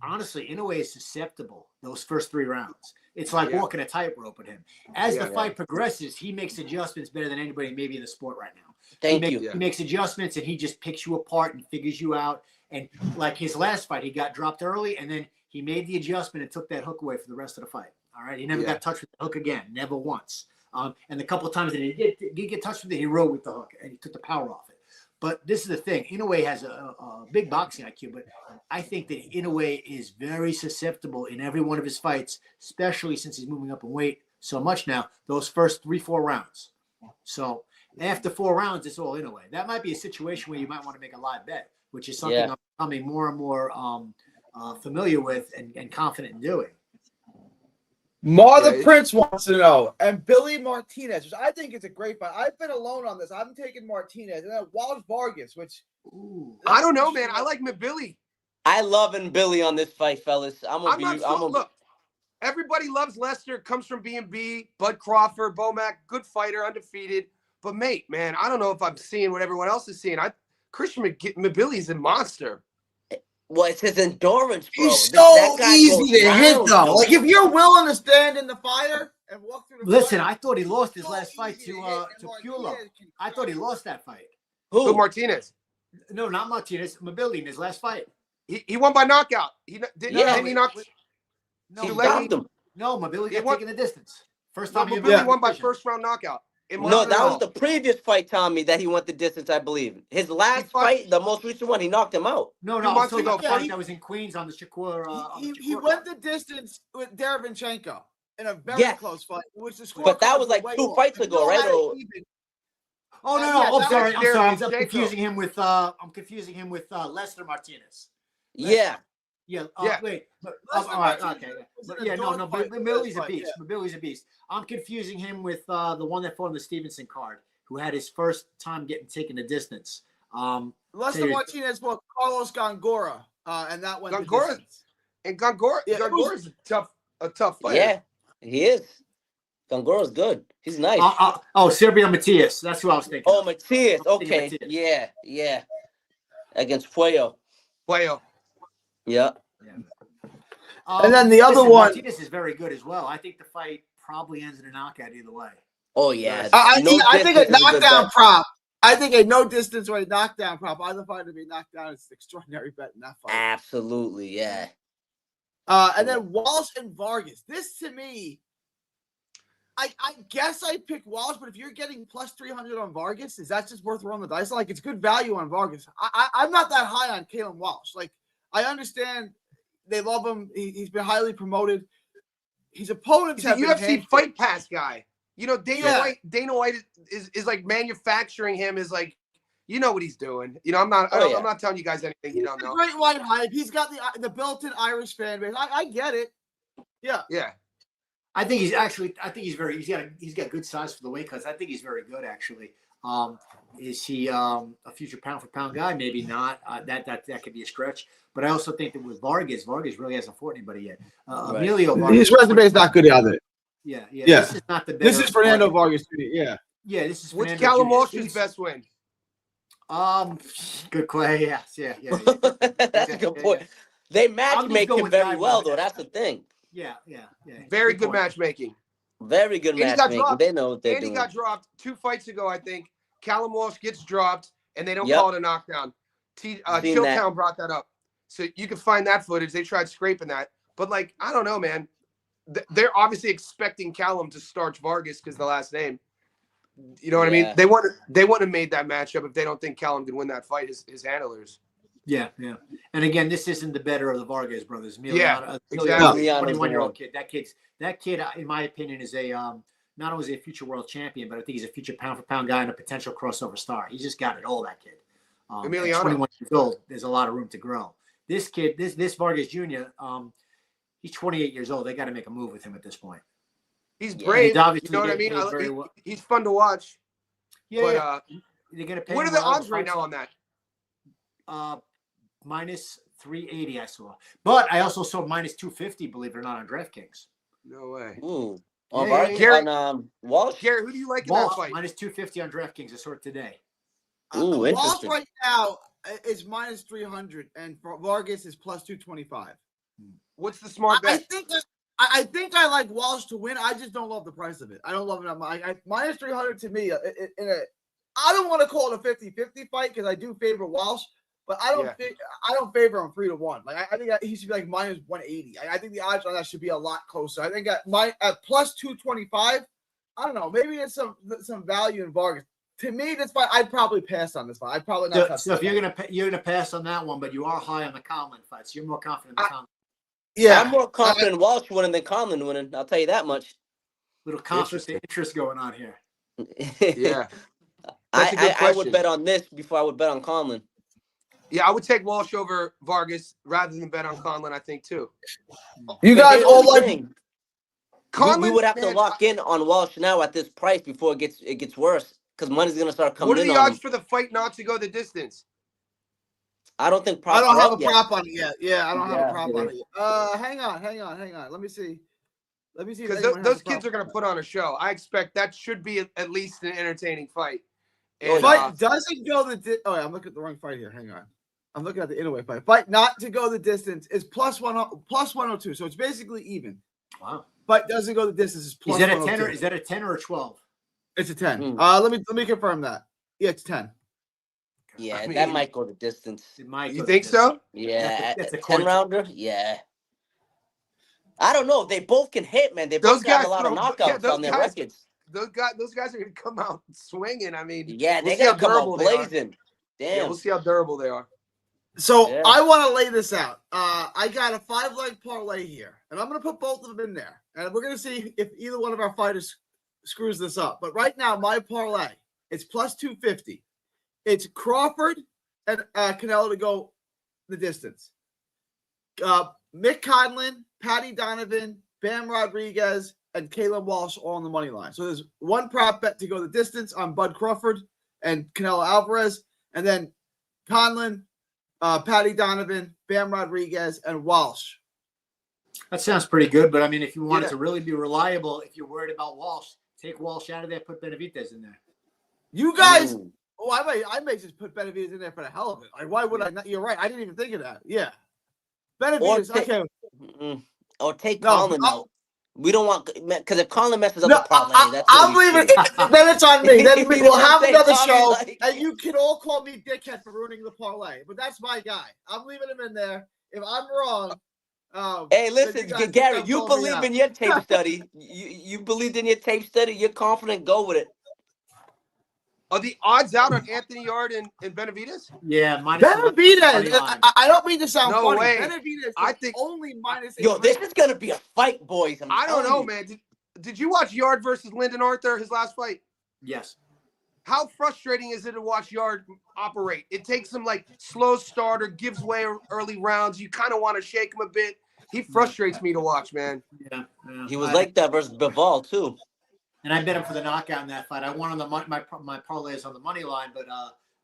Honestly, Inoue is susceptible those first 3 rounds. It's like walking a tightrope with him. As the fight progresses, he makes adjustments better than anybody maybe in the sport right now. He makes adjustments and he just picks you apart and figures you out. And like his last fight, he got dropped early and then he made the adjustment and took that hook away for the rest of the fight. All right. He never got touched with the hook again. Never once. And the couple of times that he did get touched with it, he rode with the hook and he took the power off it. But this is the thing. Inoue has a big boxing IQ, but I think that Inoue is very susceptible in every one of his fights, especially since he's moving up in weight so much now, those first 3-4 rounds. So after 4 rounds, it's all Inoue. That might be a situation where you might want to make a live bet, which is something I'm becoming more and more familiar with and confident in doing. The Prince wants to know, and Billy Martinez, which I think is a great fight. I've been alone on this. I'm taking Martinez, and then Walsh Vargas, which I don't know, man. I like Billy. I love Billy on this fight, fellas. Look, everybody loves Lester. Comes from B&B. Bud Crawford, Bomac, good fighter, undefeated. But mate, man, I don't know if I'm seeing what everyone else is seeing. Christian Billy's a monster. Well, it's his endurance, bro. He's so easy to hit, though. Like, if you're willing to stand in the fire and walk through the Listen, fire, I thought he lost his last fight to Pulo. I thought he lost that fight. Who? Martinez? No, not Martinez. Billy in his last fight. He won by knockout. He knocked. No, he stopped him. No, Billy got taken the distance. First time Billy won by first round knockout. No, that was the previous fight, Tommy, that he went the distance, I believe. His last fight, the most recent one, he knocked him out. No, I'm talking about fight that was in Queens on the Shakur. He went the distance with Derevyanchenko in a very close fight, which the score. But that was like 2 fights ago, right? Oh no! I'm sorry. I'm confusing him with Lester Martinez. Yeah. Wait. All right. Okay. Yeah. No. Billy's a beast. Billy's a beast. I'm confusing him with the one that fought on the Stevenson card, who had his first time getting taken the distance. Lester Martinez fought Carlos Gongora, and that went Gongora. And Gongora's a tough fighter. Yeah, he is. Gongora's good. He's nice. Sergio Matias. That's who I was thinking. Oh, Matias. Okay. Yeah. Against Puello. Yeah. And then the other one. Martinez is very good as well. I think the fight probably ends in a knockout either way. Oh, yeah. I think a knockdown prop. I think a no distance way knockdown prop. Either fighter to be knocked down is an extraordinary bet in that fight. Absolutely, yeah. And then Walsh and Vargas. This to me, I guess I pick Walsh, but if you're getting plus 300 on Vargas, is that just worth rolling the dice? Like, it's good value on Vargas. I'm not that high on Caleb Walsh. Like, I understand they love him. He's been highly promoted. His opponents have a UFC Fight Pass guy. You know, Dana White is like manufacturing him is like, you know what he's doing. You know, I'm not telling you guys anything you don't know. Great white hype. He's got the built-in Irish fan base. I get it. Yeah. I think he's got good size for the weight class. I think he's very good actually. Is he a future pound for pound guy? Maybe not. That could be a stretch. But I also think that with Vargas really hasn't fought anybody yet. Emilio Vargas, his resume is not good either. Yeah. This is not the best. This is Fernando Vargas. Yeah. Yeah, this is. What's Callum Walsh's best win? Good play. Yes. Yeah. That's a good point. They matchmake him very well, though. That's the thing. Yeah. Very good matchmaking. Very good matchmaking. They know what they're doing. Haney got dropped 2 fights ago, I think. Callum Walsh gets dropped, and they don't call it a knockdown. Chilltown brought that up. So you can find that footage. They tried scraping that. But, like, I don't know, man. They're obviously expecting Callum to starch Vargas because the last name. You know what I mean? They wouldn't have made that matchup if they don't think Callum could win that fight, his handlers. Yeah. And again, this isn't the better of the Vargas brothers. Exactly. 21-year-old kid. That kid, in my opinion, is not only is he a future world champion, but I think he's a future pound for pound guy and a potential crossover star. He's just got it all, that kid. Emiliano. 21 years old. There's a lot of room to grow. This kid, this Vargas Jr., he's 28 years old. They got to make a move with him at this point. He's brave. You know what I mean? He's fun to watch. Yeah. They're gonna pay. What are the odds right now on that? Minus 380 I saw. But I also saw minus 250, believe it or not, on DraftKings. No way. Ooh. Gary, Walsh? Gary, who do you like in Walsh, that fight? minus 250 on DraftKings. I saw it today. Ooh, Walsh interesting. right now is minus 300, and Vargas is plus 225. What's the smart bet? I think I like Walsh to win. I just don't love the price of it. I don't love it. Minus 300 to me, I don't want to call it a 50-50 fight because I do favor Walsh, but I don't favor him 3-1. Like I think he should be like minus 180. I think the odds on that should be a lot closer. I think at plus 225, I don't know. Maybe there's some value in Vargas. To me, this fight, I'd probably pass on this fight. I'd probably not. So if you're gonna pass on that one, but you are high on the Conlon fights, you're more confident in the Conlon. Yeah, I'm more confident Walsh winning than Conlon winning. I'll tell you that much. Little conflict of interest going on here. Yeah. That's a good I would question. bet on this before I would bet on Conlon. Yeah, I would take Walsh over Vargas rather than bet on Conlon, I think, too. you But guys here's all the like. thing. Conlon, we would have to man, lock in on Walsh now at this price before it gets worse because money's gonna start coming what are in the on odds him. for the fight not to go the distance? I don't think I don't have a yet. prop on it yet. Yeah, I don't have a Yeah, prop on it yet. Hang on. Let me see. Because those kids are going to put on a show. I expect that should be at least an entertaining fight. And, Fight doesn't go oh, yeah, I'm looking at the wrong fight here. Hang on. I'm looking at the Inoue fight. Fight not to go the distance is plus 102. So it's basically even. Wow. Fight doesn't go the distance is plus Is that a 102. 10 or is that a 10 or a 12? It's a 10. Mm. Let me confirm that. Yeah, it's 10. Yeah, I mean, that might go the distance. It might you go think to so? Yeah, That's a 10 rounder. Yeah. I don't know. They both can hit, man. They Those both got guys a lot of throw- knockouts yeah, those on their guys- records. Those guys are going to come out swinging. I mean, Yeah, we'll they're see how gonna come out durable they are. blazing. Yeah, Damn. we'll see how durable they are. So Yeah. I want to lay this out. I got a 5-leg parlay here, and I'm going to put both of them in there, and we're going to see if either one of our fighters screws this up. But right now, my parlay it's plus 250. It's Crawford and Canelo to go the distance. Mick Conlon, Patty Donovan, Bam Rodriguez, and Caleb Walsh all on the money line. So there's one prop bet to go the distance on Bud Crawford and Canelo Alvarez, and then Conlon, Patty Donovan, Bam Rodriguez, and Walsh. That sounds pretty good, but I mean, if you want it to really be reliable, if you're worried about Walsh, take Walsh out of there, put Benavidez in there. You guys, Ooh. I may just put Benavidez in there for the hell of it. Like, why would I not? You're right. I didn't even think of that. Yeah. Benavidez, okay. Or take No, Conlon out. We don't want because if Conlon messes up No, the parlay, that's I'm leaving. Then it's on me. Then we You know will what I'm have saying, another Tommy? show, Like- and you can all call me dickhead for ruining the parlay. But that's my guy. I'm leaving him in there. If I'm wrong, Hey, then listen, you guys Gary, can you call me believe out. in your tape study. You believed in your tape study. You're confident. Go with it. Are the odds out on Anthony Yard and Benavidez? Yeah, Benavidez. I don't mean to sound No funny. way. Benavidez I is think- only minus. Yo, this 800. is gonna be a fight, boys. I don't know, telling you. man. Did you watch Yard versus Lyndon Arthur, his last fight? Yes. How frustrating is it to watch Yard operate? It takes him like slow starter, gives way early rounds. You kind of want to shake him a bit. He frustrates me to watch, man. Yeah. He was like that versus Bivol too. And I bet him for the knockout in that fight. I won on my parlays on the money line, but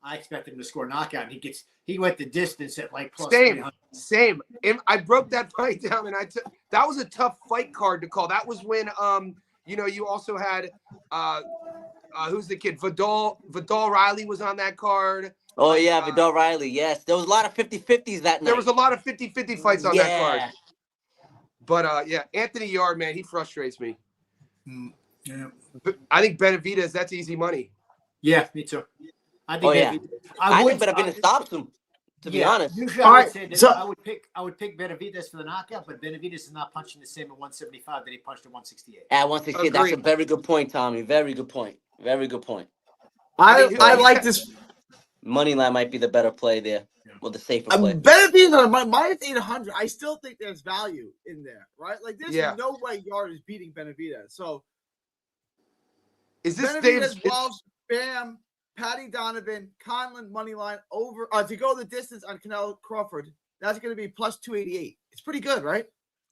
I expected him to score a knockout. And he went the distance at like plus 300. Same. I broke that fight down, and that was a tough fight card to call. That was when you also had who's the kid? Vidal Riley was on that card. Oh yeah, Vidal Riley. Yes, there was a lot of 50-50s that night. There was a lot of 50-50 fights on that card. But yeah, Anthony Yard, man, he frustrates me. Yeah. But I think Benavidez, that's easy money. Yeah, me too. I think I think Benavidez stops him. To be honest. Usually All I right, would say that so- I would pick Benavidez for the knockout, but Benavidez is not punching the same at 175 that he punched at 168. At 168, that's a Agreed. very good point, Tommy. Very good point. Very good point. I like this. Money line might be the better play there, or the safer play. Benavidez on minus 800. I still think there's value in there, right? Like there's Yeah. no way Yard is beating Benavidez. So Is this Benavidez, Walsh, Bam, Patty Donovan, Conlon money line over to go the distance on Canelo Crawford. That's going to be plus 288. It's pretty good, right?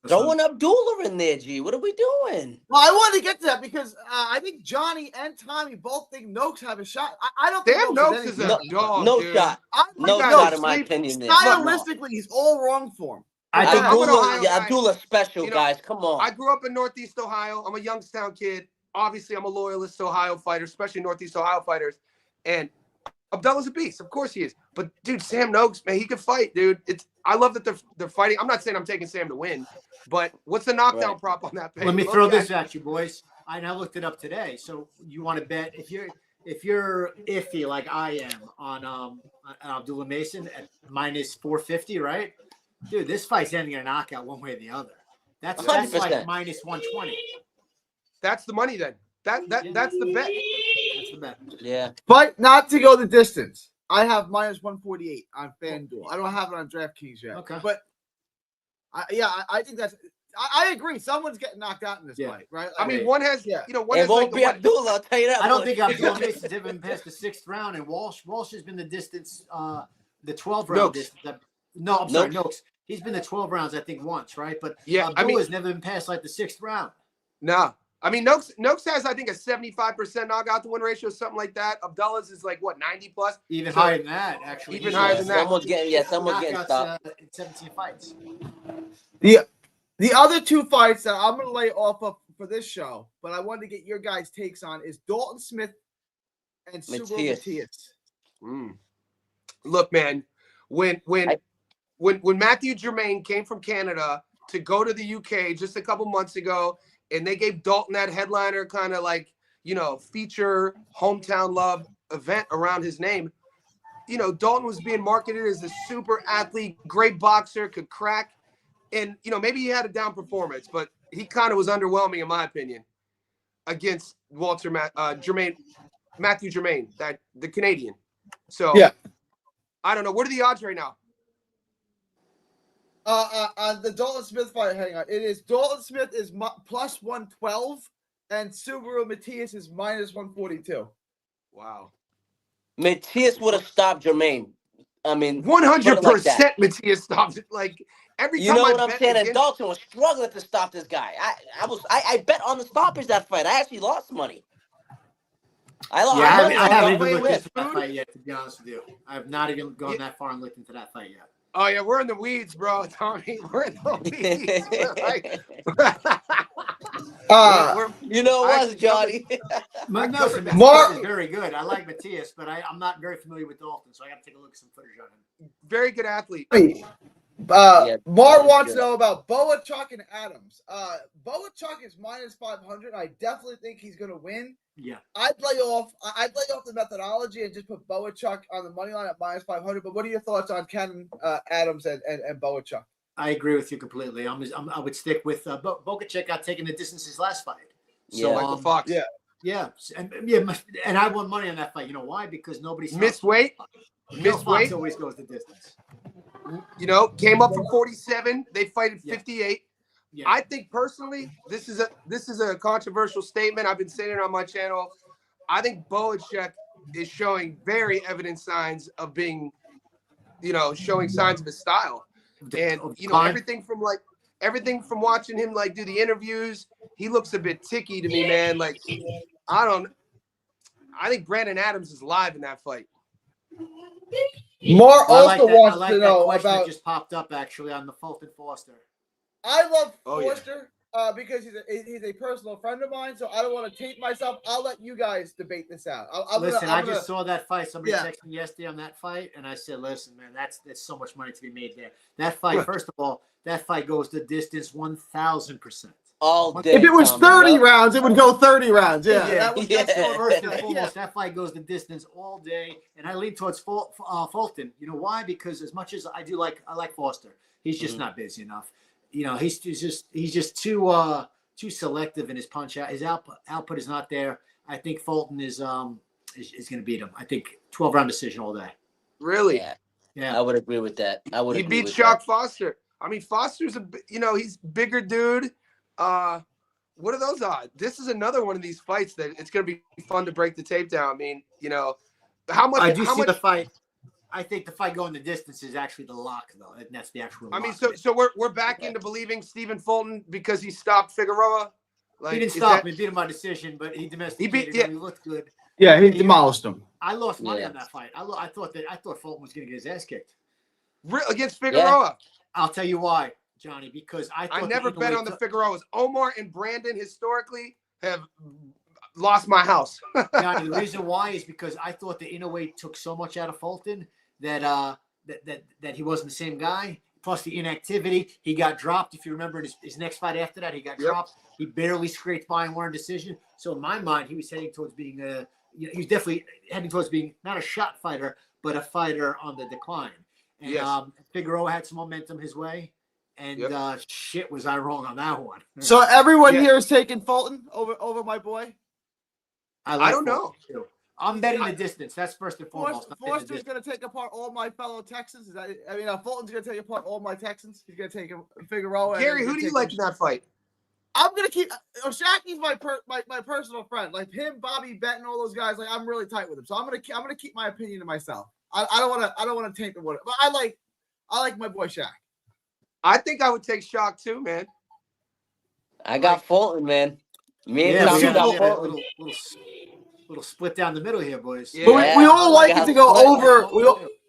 Throwing Abdullah in there, G. What are we doing? Well, I wanted to get to that because I think Johnny and Tommy both think Noakes have a shot. I don't think Sam Noakes is a No- dog. No dude. shot. No guys shot in my sleep- opinion there. Stylistically, he's all wrong for him. I think I'm an Ohio guy. Abdullah's special, You know, guys. Come on. I grew up in Northeast Ohio. I'm a Youngstown kid. Obviously, I'm a loyalist to Ohio fighters, especially Northeast Ohio fighters. And Abdullah's a beast. Of course he is. But, dude, Sam Noakes, man, he can fight, dude. I love that they're fighting. I'm not saying I'm taking Sam to win, but what's the knockdown Right. prop on that page? Let me throw this at you, boys. I looked it up today. So you want to bet if you're iffy like I am on Abdullah Mason at minus 450, right? Dude, this fight's ending in a knockout one way or the other. That's 100%. like minus 120. That's the money then. That's the bet. That's the bet. Yeah. But not to go the distance. I have minus 148 on FanDuel. I don't have it on DraftKings yet. Okay. But I think that's. I agree. Someone's getting knocked out in this fight, right? I mean, one has, one It has won't like be Abdullah, I'll tell you that. I don't think Abdullah Mason's ever been past the 6th round, and Walsh has been the distance, the 12-round distance. No, I'm sorry, Noakes. He's been the 12 rounds, I think, once, right? But Abdullah's never been past like the 6th round. No. I mean, Noakes has, I think, a 75% knockout to win ratio, something like that. Abdullah's is like, what, 90 plus? Even higher than that, actually. Even higher than that. Someone's getting stopped. In 17 fights. The other 2 fights that I'm going to lay off of for this show, but I wanted to get your guys' takes on, is Dalton Smith and Subriel Matias. Look, man, when Matthew Germain came from Canada to go to the UK just a couple months ago, and they gave Dalton that headliner kind of like, feature hometown love event around his name, Dalton was being marketed as a super athlete, great boxer, could crack. And, maybe he had a down performance, but he kind of was underwhelming, in my opinion, against Matthew Germain, the Canadian. So, I don't know. What are the odds right now? On the Dalton Smith fight, hang on. It is Dalton Smith is plus 112, and Subriel Matias is minus 142. Wow. Matias would have stopped Germain. I mean, 100% Matias stopped it. Like, every time what I'm saying? And Dalton was struggling to stop this guy. I bet on the stoppage that fight. I actually lost money. I haven't even looked into that fight yet, to be honest with you. I have not even gone that far and looked into that fight yet. Oh, yeah, we're in the weeds, bro, Tommy. We're in the weeds. You know what, Johnny? Matias is very good. I like Matias, but I'm not very familiar with Dalton, so I got to take a look at some footage on him. Very good athlete. Mar wants to know about Boachuk and Adams. Boachuk is minus 500. I definitely think he's going to win. Yeah, I'd lay off the methodology and just put Boachuk on the money line at minus 500. But what are your thoughts on Ken Adams and Boachuk? I agree with you completely. I would stick with Boachuk got taken the distance his last fight. So Michael Fox. And I won money on that fight. You know why? Because nobody missed weight. Fox always goes the distance. Came up from 47. They fight at 58. Yeah. I think personally, this is a controversial statement. I've been saying it on my channel. I think Boachuk is showing very evident signs of being, showing signs of his style. And everything from watching him do the interviews, he looks a bit ticky to me, man. Like, I think Brandon Adams is live in that fight. Mar also wants to know about that just popped up actually on the Fulton Foster. I love Foster because he's a personal friend of mine, so I don't want to taint myself. I'll let you guys debate this out. I just saw that fight. Somebody texted me yesterday on that fight, and I said, "Listen, man, there's so much money to be made there. That fight, first of all, that fight goes the distance 1,000%. All day. If it was 30 rounds, it would go 30 rounds. Yeah. First and foremost, that fight goes the distance all day, and I lean towards Fulton. You know why? Because as much as I like Foster, he's just not busy enough. He's just too selective in his punch out. His output is not there. I think Fulton is going to beat him. I think 12-round decision all day. Really? Yeah. I would agree with that. He beat Shock Foster. I mean, Foster's he's bigger dude. What are those odds? This is another one of these fights that it's going to be fun to break the tape down. I mean, how much? I do see the fight. I think the fight going the distance is actually the lock, though. And that's the actual. I mean, so we're back into believing Stephen Fulton because he stopped Figueroa. He didn't stop him. He beat him by decision, but he domesticated him. He looked good. Yeah, he demolished him. I lost money on that fight. I thought Fulton was going to get his ass kicked. Against Figueroa. I'll tell you why, Johnny. Because I never bet on the Figueroas. Omar and Brandon historically have lost my house. Johnny, the reason why is because I thought the Inoue took so much out of Fulton that he wasn't the same guy. Plus the inactivity, he got dropped. If you remember his next fight after that, he got dropped. He barely scraped by and won a decision. So in my mind, he was heading towards being he was definitely heading towards being not a shot fighter, but a fighter on the decline. And Figueroa had some momentum his way. And shit, was I wrong on that one. So everyone here is taking Fulton over my boy? I don't know. Too. I'm betting the distance. That's first and foremost. Forster's going to take apart all my fellow Texans. Fulton's going to take apart all my Texans. He's going to take Figueroa. Gary, who do you like in that fight? I'm going to keep Shaqy's my personal friend. Like him, Bobby Benton, all those guys. Like I'm really tight with him. So I'm going to keep my opinion to myself. I don't want to taint the water. But I like my boy Shaq. I think I would take Shock too, man. I got Fulton, man. Me and Tommy got Fulton. Little split down the middle here, boys. Yeah. But we all like it to go over.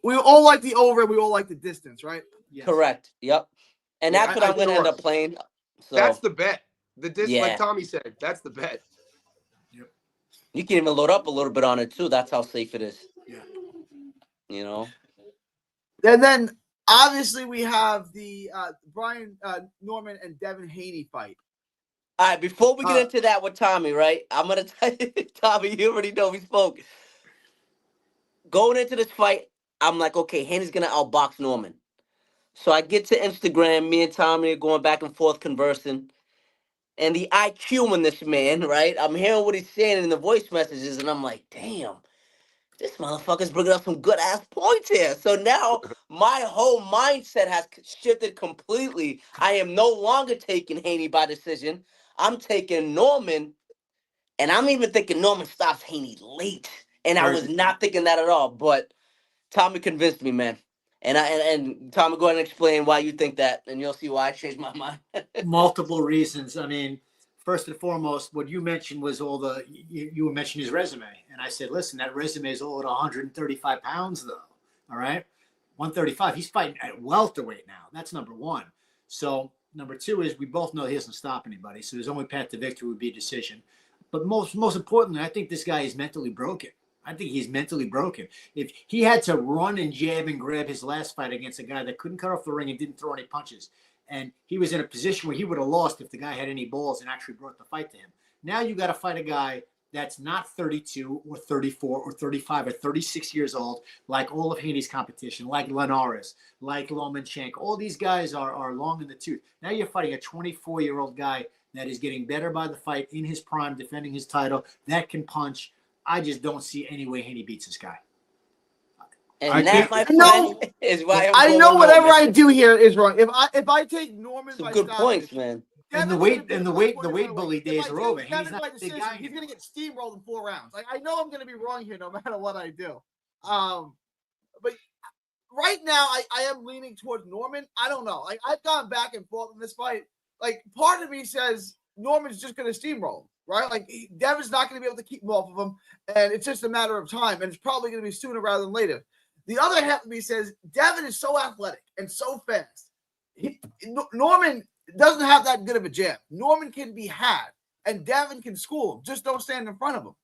We all like the over. We all like the distance, right? Yes. Correct. Yep. And that's what I'm going to end up playing. So. That's the bet. The distance, like Tommy said, that's the bet. Yep. You can even load up a little bit on it too. That's how safe it is. Yeah. You know. And then obviously we have the Brian Norman and Devin Haney fight. All right, before we get into that with Tommy, right? I'm going to tell you, Tommy, you already know we spoke. Going into this fight, I'm like, okay, Haney's going to outbox Norman. So I get to Instagram, me and Tommy are going back and forth conversing. And the IQ in this man, right? I'm hearing what he's saying in the voice messages, and I'm like, damn, this motherfucker's bringing up some good-ass points here. So now my whole mindset has shifted completely. I am no longer taking Haney by decision. I'm taking Norman, and I'm even thinking Norman stops Haney late. And I was not thinking that at all. But Tommy convinced me, man. And Tommy, go ahead and explain why you think that, and you'll see why I changed my mind. Multiple reasons. I mean, first and foremost, what you mentioned was you were mentioning his resume. And I said, listen, that resume is all at 135 pounds, though. All right? 135. He's fighting at welterweight now. That's number one. So number two is we both know he doesn't stop anybody. So his only path to victory would be decision. But most importantly, I think this guy is mentally broken. I think he's mentally broken. If he had to run and jab and grab his last fight against a guy that couldn't cut off the ring and didn't throw any punches, and he was in a position where he would have lost if the guy had any balls and actually brought the fight to him. Now you got to fight a guy that's not 32 or 34 or 35 or 36 years old, like all of Haney's competition, like Linares, like Lomachenko. All these guys are long in the tooth. Now you're fighting a 24-year-old guy that is getting better by the fight, in his prime, defending his title, that can punch. I just don't see any way Haney beats this guy. And that, my friend, is why I know whatever I do here is wrong. If I take Norman, some good points, man. And the weight bully days are over. He's not a big guy. He's gonna get steamrolled in 4 rounds. Like I know I'm gonna be wrong here no matter what I do. But right now I am leaning towards Norman. I don't know. Like I've gone back and forth in this fight. Like part of me says Norman's just gonna steamroll him. Right? Like Devin's not going to be able to keep him off of him, and it's just a matter of time, and it's probably going to be sooner rather than later. The other half of me says Devin is so athletic and so fast. Norman doesn't have that good of a jab. Norman can be had, and Devin can school him. Just don't stand in front of him.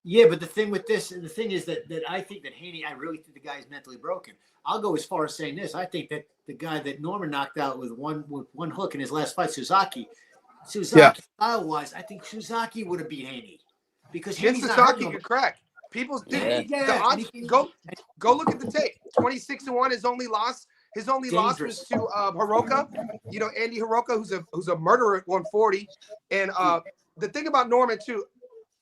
Yeah, but the thing with this, and the thing is that I think that Haney, I really think the guy is mentally broken. I'll go as far as saying this. I think that the guy that Norman knocked out with one hook in his last fight, Suzaki, style-wise, I think Suzaki would have beat Haney because Suzaki could crack. People the odds, go look at the tape. 26-1. His only loss was to Hiroka. You know, Andy Hiroka, who's a murderer at 140. And the thing about Norman too,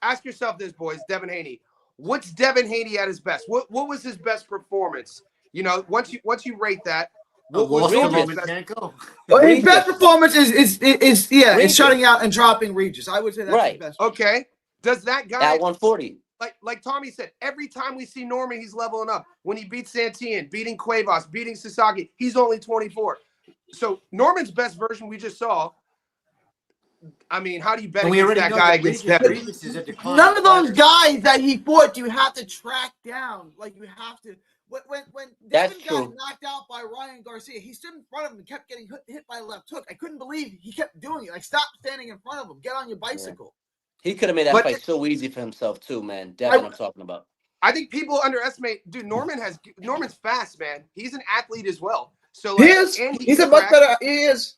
ask yourself this, boys. Devin Haney. What's Devin Haney at his best? What was his best performance? You know, once you rate that. His best performance is shutting out and dropping Regis. I would say that's his best. Okay. Does that guy at 140? Like Tommy said, every time we see Norman, he's leveling up. When he beats Santillan, beating Cuevas, beating Sasaki, he's only 24. So Norman's best version we just saw. I mean, how do you bet against that guy against Devin? None of those guys that he fought, you have to track down. Like you have to. When Devin got knocked out by Ryan Garcia, he stood in front of him and kept getting hit by a left hook. I couldn't believe he kept doing it. Like, stop standing in front of him. Get on your bicycle. Yeah. He could have made that fight so easy for himself too, man. Devin, I'm talking about. I think people underestimate. Dude, Norman's fast, man. He's an athlete as well. So like, he is. He's a much better. He is.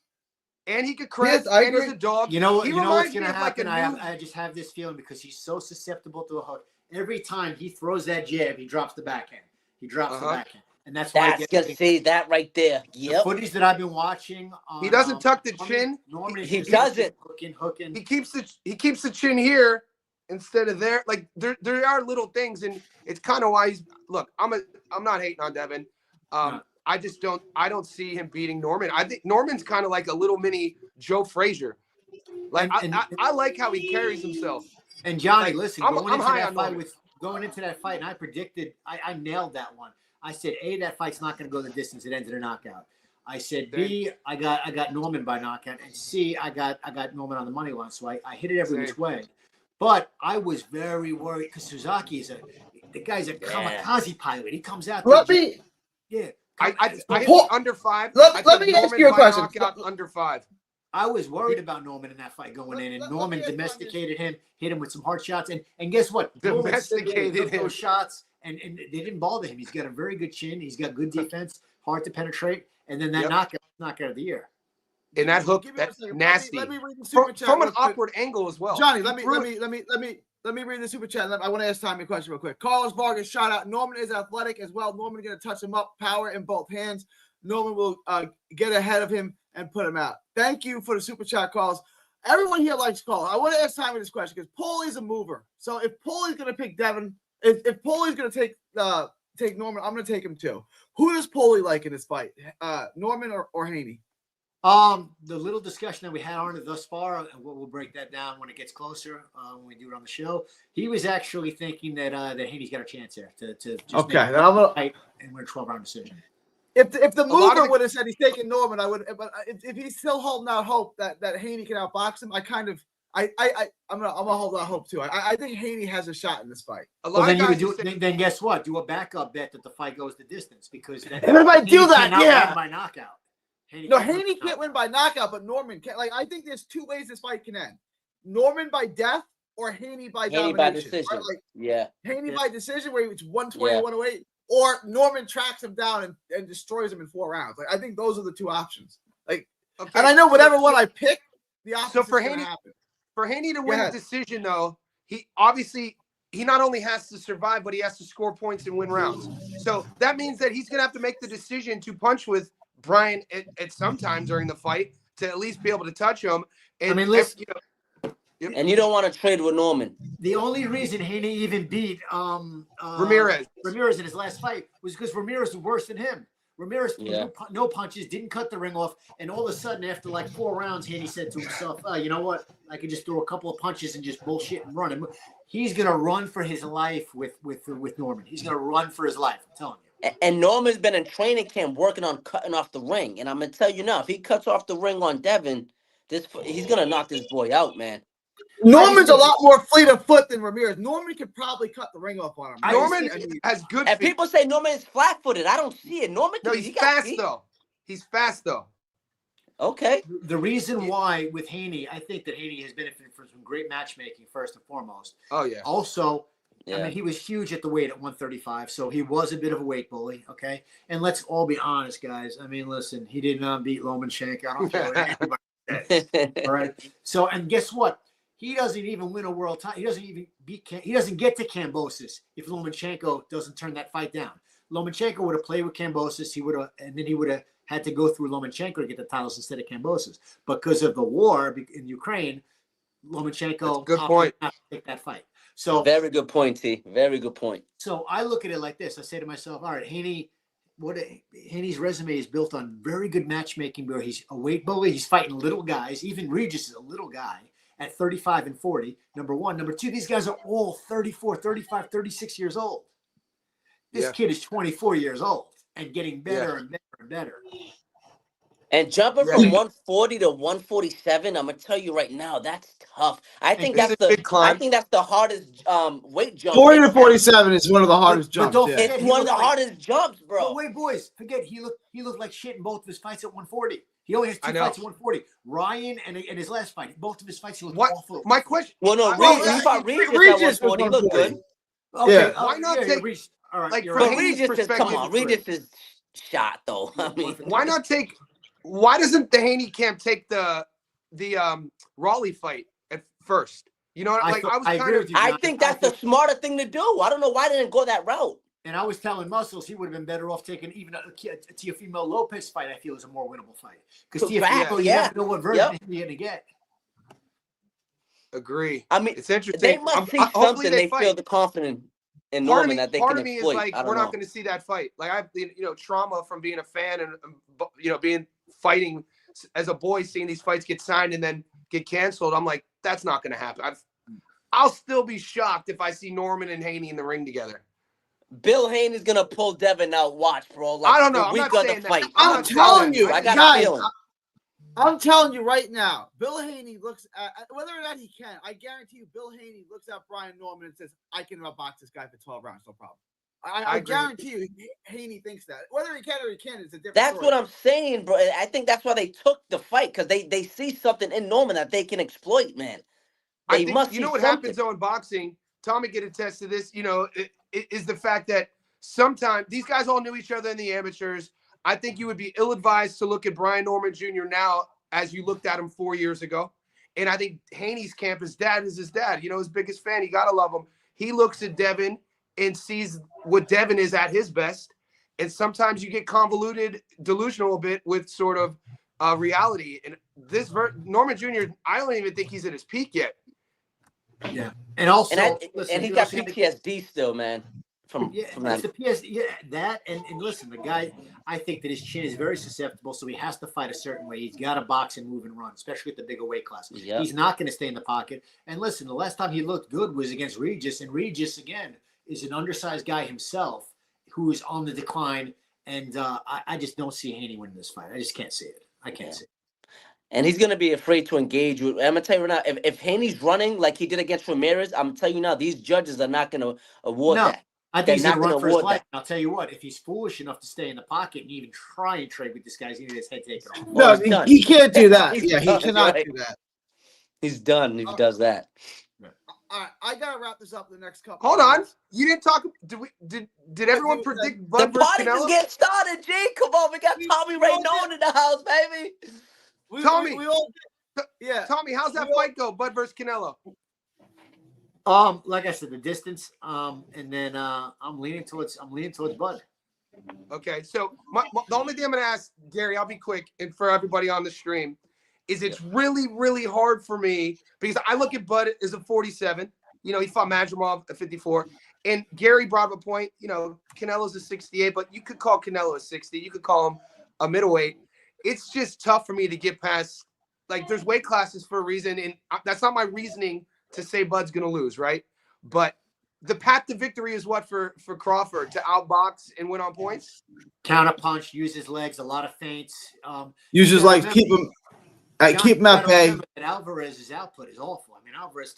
And he could crack. And he's a dog. You know what's going to happen? I just have this feeling because he's so susceptible to a hook. Every time he throws that jab, he drops the backhand. He drops the backhand. And that's why see that right there. Yep. The footage that I've been watching. He doesn't tuck the chin. Normally he doesn't. Hooking. He keeps the chin here, instead of there. Like there are little things, and it's kind of why he's look. I'm not hating on Devin. No. I don't see him beating Norman. I think Norman's kind of like a little mini Joe Frazier. Like I like how he carries himself. And Johnny, Like, listen, I'm going high into on that fight Norman. going into that fight, and I predicted, I nailed that one. I said, A, that fight's not going to go the distance. It ends in a knockout. I said, B, I got Norman by knockout, and C, I got Norman on the money line. So I hit it every which way. But I was very worried because Suzaki the guy's a kamikaze pilot. He comes out there. I hit under 5. Let me ask you a question. Knockout under 5. I was worried about Norman in that fight going in, and Norman domesticated him, hit him with some hard shots, and guess what? Domesticated him. Those shots, and they didn't bother him. He's got a very good chin. He's got good defense, hard to penetrate, and then that knockout of the year. And that hook, that's nasty. Let me read the super chat from an real quick. awkward angle as well. Johnny, let me read the super chat. I want to ask Tommy a question real quick. Carlos Vargas shout out. Norman is athletic as well. Norman going to touch him up, power in both hands. Norman will get ahead of him and put him out. Thank you for the super chat calls. Everyone here likes calls. I want to ask Tommy this question because Paulie's a mover. So if Paulie's going to pick Devin, if Paulie's going to take Norman, I'm going to take him too. Who does Paulie like in this fight? Norman or Haney? The little discussion that we had on it thus far, and we'll break that down when it gets closer, when we do it on the show. He was actually thinking that Haney's got a chance there to just okay. Then I'm gonna fight and win a 12-round decision. If the mover would have said he's taking Norman, I would. But if he's still holding out hope that Haney can outbox him, I'm gonna hold out hope too. I think Haney has a shot in this fight. Then you would do. Then guess what? Do a backup bet that the fight goes the distance because then. And if I do that, yeah, by knockout. Haney can't win by knockout, but Norman can. Like I think there's two ways this fight can end: Norman by death or Haney by domination. By decision. Right? Like, Haney by decision where it's 120, 108, or Norman tracks him down and destroys him in 4 rounds. Like I think those are the two options. Like, and I know whatever one I pick, the option is going to happen. For Haney to win a decision, though, he not only has to survive, but he has to score points and win rounds. So that means that he's going to have to make the decision to punch with Brian at some time during the fight to at least be able to touch him. And, I mean, listen, and you don't want to trade with Norman. The only reason Haney even beat Ramirez in his last fight was because Ramirez was worse than him. Ramirez no punches, didn't cut the ring off, and all of a sudden, after like 4 rounds, Haney said to himself, you know what? I could just throw a couple of punches and just bullshit and run him. He's gonna run for his life with Norman. He's gonna run for his life. I'm telling you. And Norman's been in training camp working on cutting off the ring. And I'm going to tell you now, if he cuts off the ring on Devin, he's going to knock this boy out, man. Norman's a lot more fleet of foot than Ramirez. Norman could probably cut the ring off on him. Norman has good feet. And people say Norman is flat-footed. I don't see it. Norman, he's fast, though. He's fast, though. Okay. The reason why with Haney, I think that Haney has benefited from some great matchmaking, first and foremost. Oh, yeah. Also, I mean, he was huge at the weight at 135, so he was a bit of a weight bully, okay? And let's all be honest, guys. I mean, listen, he did not beat Lomachenko. I don't care what anybody says, all right? So, and guess what? He doesn't even win a world title. He doesn't even he doesn't get to Kambosos if Lomachenko doesn't turn that fight down. Lomachenko would have played with Kambosos. And then he would have had to go through Lomachenko to get the titles instead of Kambosos. Because of the war in Ukraine, Lomachenko good point. Not to take that fight. So very good point, T. Very good point. So I look at it like this. I say to myself, all right, Haney's resume is built on very good matchmaking where he's a weight bully. He's fighting little guys. Even Regis is a little guy at 35 and 40, number one. Number two, these guys are all 34, 35, 36 years old. This kid is 24 years old and getting better and better and better. And jumping from 140 to 147, I'm gonna tell you right now, that's tough. I think that's the hardest weight jump. 40 to 47 is one of the hardest jumps. It's one of the hardest jumps, bro. But wait, boys, forget he looked like shit in both of his fights at 140. He only has 2 fights at 140. Ryan and his last fight, both of his fights he looked awful. My question. Well, no, he fought Regis at 140. He looked good. Okay, why not take? Regis, all right, like right. Regis is Regis is shot though. I mean, why not take? Why doesn't the Haney camp take the Raleigh fight at first? You know, like I think that's the smarter thing to do. I don't know why they didn't go that route. And I was telling Muscles he would have been better off taking even a Teofimo Lopez fight. I feel is a more winnable fight because Teofimo, you never know what version you're going to get. Agree. I mean, It's interesting. they must see hopefully something. They feel the confident in Norman that they part can of me exploit. is like, I don't we're know. not going to see that fight. Like I have, trauma from being a fan and being fighting as a boy, seeing these fights get signed and then get canceled. I'm like, that's not going to happen. I'll still be shocked if I see Norman and Haney in the ring together. Bill Haney's gonna pull Devin out. Watch, bro. Like, I don't know. The I'm week not of the saying that. fight. I'm telling you, I got guys. a feeling. I'm telling you right now, Bill Haney looks at whether or not he can. I guarantee you, Bill Haney looks at Brian Norman and says, "I can outbox this guy for 12 rounds, no problem." I guarantee you, Haney thinks that. Whether he can or he can't is a different That's story. what I'm saying, bro. I think that's why they took the fight, because they see something in Norman that they can exploit, man. I They think must you know see what something. happens though in boxing. Tommy can attest to this. Is the fact that sometimes these guys all knew each other in the amateurs. I think you would be ill-advised to look at Brian Norman Jr. now as you looked at him 4 years ago. And I think Haney's camp, his dad is his dad. His biggest fan. You gotta love him. He looks at Devin and sees what Devin is at his best. And sometimes you get convoluted, delusional a bit with sort of reality. And this Norman Jr., I don't even think he's at his peak yet. Yeah, and also, and he's got PTSD still, man. From that. It's the PS, that and listen, the guy, I think that his chin is very susceptible, so he has to fight a certain way. He's got to box and move and run, especially at the bigger weight class. Yep. He's not going to stay in the pocket. And listen, the last time he looked good was against Regis, and Regis again is an undersized guy himself who is on the decline. And I just don't see Haney winning this fight. I just can't see it. I can't see it. And he's going to be afraid to engage with. I'm going to tell you right now, if Haney's running like he did against Ramirez, I'm telling you now, these judges are not going to award that. I think he's going to run for his life. That. I'll tell you what, if he's foolish enough to stay in the pocket and even try and trade with this guy, he's going to get his head taken off. No, he can't do that. He cannot do that. He's done if he does that. All right, I gotta wrap this up in the next couple. Hold on, you didn't talk. Did everyone predict Bud the versus party Canelo? Just get started, G. Come on, we got Tommy Rainone in the house, baby. Tommy, we all, yeah. Tommy, how's that fight go? Bud versus Canelo. Like I said, the distance. And then I'm leaning towards Bud. Okay, so the only thing I'm gonna ask, Gary, I'll be quick, and for everybody on the stream, is it's really, really hard for me because I look at Bud as a 47. He fought Madrimov at 54. And Gary brought up a point, Canelo's a 68, but you could call Canelo a 60. You could call him a middleweight. It's just tough for me to get past, like, there's weight classes for a reason. And that's not my reasoning to say Bud's going to lose, right? But the path to victory is what for Crawford? To outbox and win on points? Counter punch, use his legs, a lot of feints. Use his legs, keep him at bay. Alvarez's output is awful. I mean, Alvarez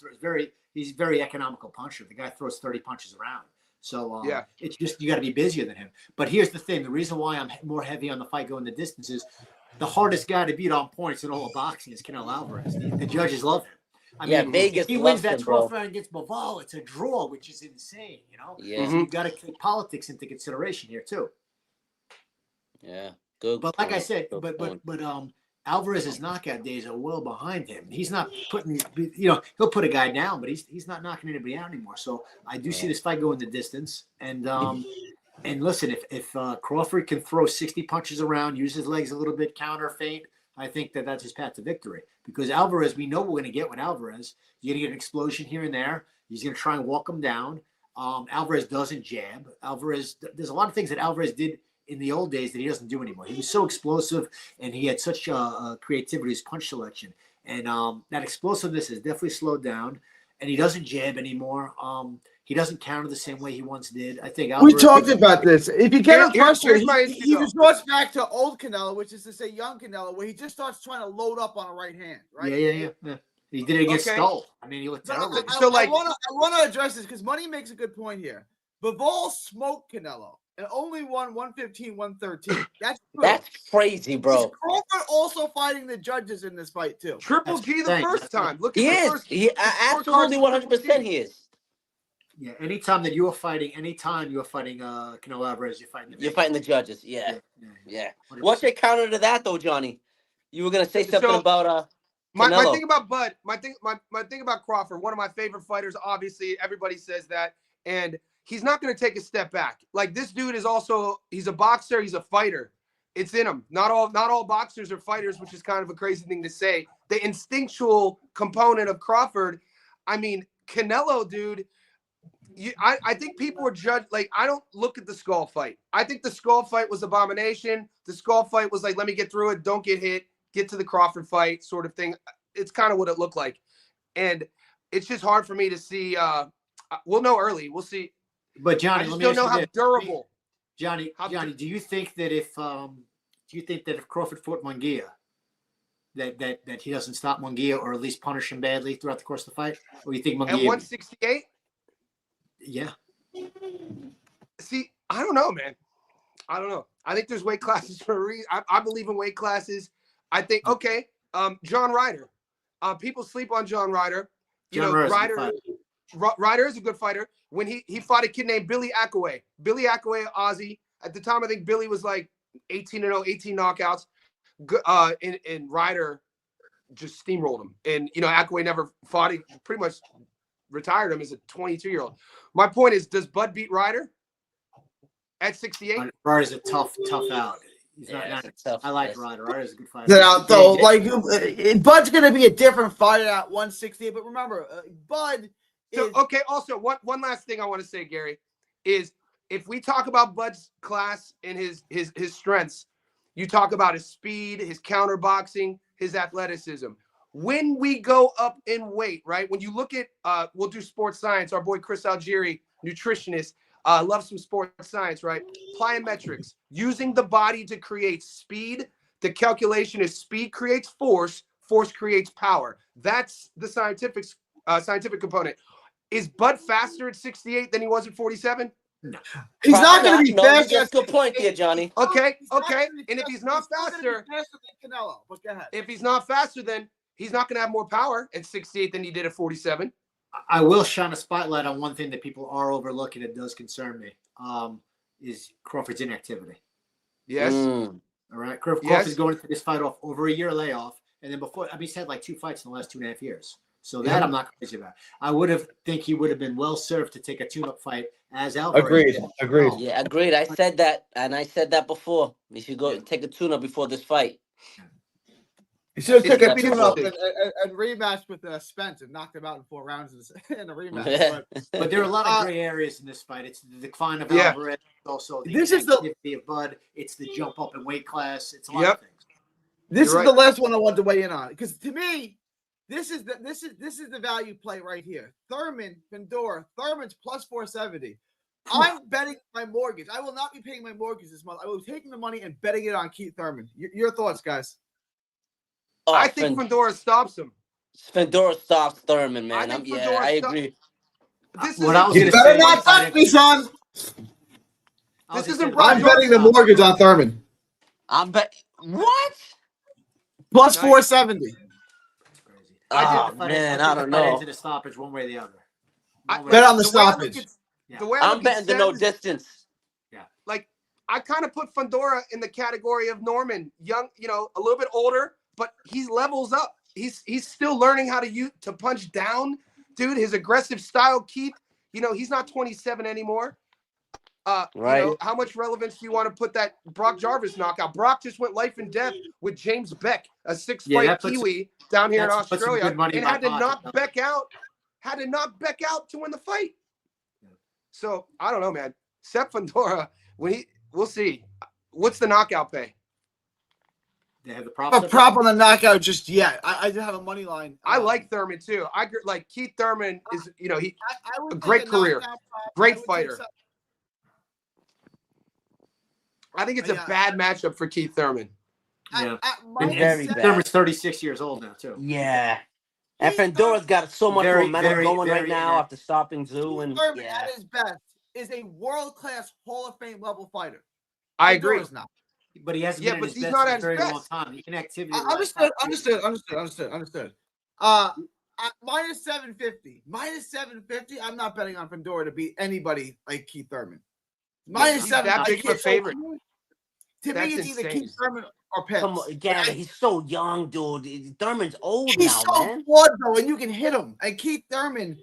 he's a very economical puncher. The guy throws 30 punches around. So it's just, you got to be busier than him. But here's the thing. The reason why I'm more heavy on the fight going the distance is the hardest guy to beat on points in all of boxing is Canelo Alvarez. The judges love him. I mean, Vegas if he wins that 12th round against Bivol, it's a draw, which is insane, Yeah. So you got to take politics into consideration here too. Yeah, good. But like I said, but Alvarez's knockout days are well behind him. He's not putting, he'll put a guy down, but he's not knocking anybody out anymore. So I do see this fight going the distance. And listen, if Crawford can throw 60 punches around, use his legs a little bit, counter feint, I think that's his path to victory. Because Alvarez, we know what we're going to get with Alvarez. You're going to get an explosion here and there. He's going to try and walk him down. Alvarez doesn't jab. There's a lot of things that Alvarez did in the old days that he doesn't do anymore. He was so explosive, and he had such creativity, his punch selection. And that explosiveness has definitely slowed down, and he doesn't jab anymore. He doesn't counter the same way he once did. I think we talked about this. If you get him frustrated, he resorts back to old Canelo, which is to say young Canelo, where he just starts trying to load up on a right hand, right? Yeah. He did it against Stoll. I mean, he looked terrible. I want to address this because Money makes a good point here. Bivol smoked Canelo and only won 115, 113. That's crazy, bro. Is Crawford also fighting the judges in this fight too? Triple G the first time. Look at the first. He absolutely 100% he is. Yeah, anytime you are fighting Canelo Alvarez, you're fighting the judges. Yeah. What's your counter to that, though, Johnny? You were gonna say something about my thing about Bud, my thing about Crawford. One of my favorite fighters. Obviously, everybody says that, and he's not gonna take a step back. Like, this dude is he's a boxer. He's a fighter. It's in him. Not all boxers are fighters, which is kind of a crazy thing to say. The instinctual component of Crawford I mean, Canelo, dude. I think people were judged. Like, I don't look at the skull fight. I think the skull fight was abomination. The skull fight was like, let me get through it, don't get hit, get to the Crawford fight, sort of thing. It's kind of what it looked like, and it's just hard for me to see. We'll know early. We'll see. But Johnny, I just let me don't ask know you how this. durable. Johnny, do you think that if Crawford fought Munguia, that he doesn't stop Munguia or at least punish him badly throughout the course of the fight, or you think Munguia? At 168. Yeah. See, I don't know, man. I don't know. I think there's weight classes for a reason. I believe in weight classes. I think John Ryder. People sleep on John Ryder. Ryder is a good fighter. When he fought a kid named Billy Akaway. Billy Akaway, Aussie. At the time, I think Billy was like 18-0, 18 knockouts. And Ryder just steamrolled him. And, Akaway never fought. He pretty much retired him as a 22-year-old. My point is, does Bud beat Ryder at 68? Ryder's a tough out. He's not tough. I like Ryder. Ryder's a good fighter. Bud's going to be a different fighter at 168. But remember, Bud. Also, one last thing I want to say, Gary, is if we talk about Bud's class and his strengths, you talk about his speed, his counter boxing, his athleticism. When we go up in weight, right? When you look at, we'll do sports science. Our boy Chris Algieri, nutritionist, loves some sports science, right? Plyometrics, using the body to create speed. The calculation is speed creates force, force creates power. That's the scientific component. Is Bud faster at 68 than he was at 47? No. He's not going to be faster. That's a good point there, Johnny. Okay. And if he's not faster, than Canelo. But go ahead. If he's not faster, then he's not going to have more power at 68 than he did at 47. I will shine a spotlight on one thing that people are overlooking that does concern me, is Crawford's inactivity. Yes. All right. Crawford's going into this fight off over a year layoff. And then he's had like 2 fights in the last 2.5 years. So that I'm not crazy about. I think he would have been well served to take a tune-up fight as Alvarez. Agreed. Yeah, agreed. I said that, and I said that before. We should go take a tune-up before this fight. He should have took a tune-up and rematch with Spence and knocked him out in 4 rounds in a rematch. But there are a lot of gray areas in this fight. It's the decline of Alvarez, also the activity of Bud. It's the jump up in weight class. It's a lot of things. This is the last one I want to weigh in on, because to me, this is the value play right here. Thurman's plus 470. I'm betting my mortgage. I will not be paying my mortgage this month. I will be taking the money and betting it on Keith Thurman. Your thoughts, guys? Oh, I think Fedora stops him. Fedora stops Thurman, man. I agree. You better not fuck me, son. I'm betting the mortgage on Thurman. What? Plus 470. Oh, man, I don't know. Into the stoppage one way or the other. Bet on the stoppage. I'm betting the no distance. Yeah. Like, I kind of put Fedora in the category of Norman. Young, a little bit older, but he levels up. He's still learning how to punch down. Dude, his aggressive style, Keith, he's not 27 anymore. Right. How much relevance do you want to put that Brock Jarvis knockout? Brock just went life and death with James Beck, a 6-fight Kiwi down here in Australia, and had to knock Beck out to win the fight. So I don't know, man. Sepp Fedora, we'll see. What's the knockout pay? They have the prop. A prop on the knockout just yet. I do have a money line. I like Thurman too. I like Keith Thurman is he a great career, great fighter. I think it's a bad matchup for Keith Thurman. Thurman's 36 years old now, too. Yeah. And Fedora's got so much momentum going right now after stopping Zoo. And Thurman at his best is a world-class Hall of Fame level fighter. I agree. Not. But he hasn't been at his best for a very long time. The inactivity. Understood. Minus 750. Minus 750. I'm not betting on Fedora to beat anybody like Keith Thurman. Minus 750. That big of a favorite. To me, it's either Keith Thurman or Pitts. Come on, Gary, he's so young, dude. Thurman's old he's now, so man. Flawed, though, and you can hit him. And Keith Thurman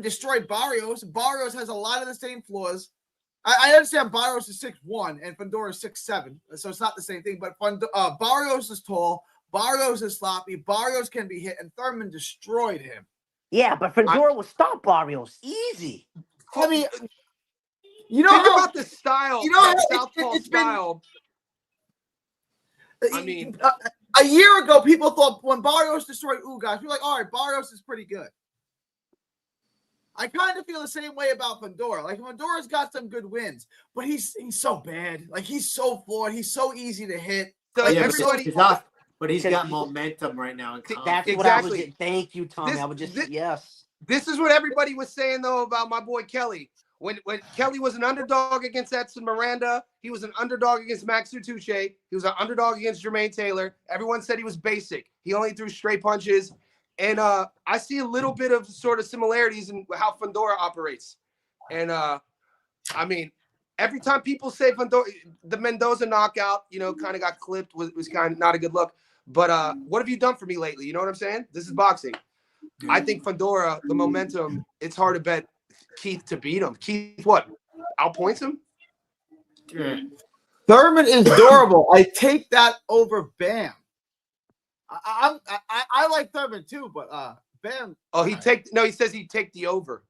destroyed Barrios. Barrios has a lot of the same flaws. I understand Barrios is 6'1" and Fedora is 6'7", so it's not the same thing. But Barrios is tall. Barrios is sloppy. Barrios can be hit, and Thurman destroyed him. Yeah, but Fedora will stop Barrios easy. I mean, you know Think how about the style, you know how that southpaw it's been. style. I mean, a year ago, people thought when Barrios destroyed Ugas, we were like, all right, Barrios is pretty good. I kind of feel the same way about Fedora. Like Fedora's got some good wins, but he's so bad. Like he's so flawed. He's so easy to hit. So Like, everybody, but he's got momentum right now. That's Exactly. what I was. Thank you, Tommy. I would just yes. This is what everybody was saying though about my boy Kelly. When Kelly was an underdog against Edson Miranda, he was an underdog against Max Utuche. He was an underdog against Jermaine Taylor. Everyone said he was basic. He only threw straight punches. And I see a little bit of sort of similarities in how Fedora operates. And I mean, every time people say Fedora, the Mendoza knockout, kind of got clipped, was kind of not a good look. But what have you done for me lately? You know what I'm saying? This is boxing. I think Fedora, the momentum, it's hard to bet Keith to beat him. Keith, what? Outpoints him? Yeah. Thurman is durable. I take that over Bam. I like Thurman too, but Bam. Oh, he says he'd take the over.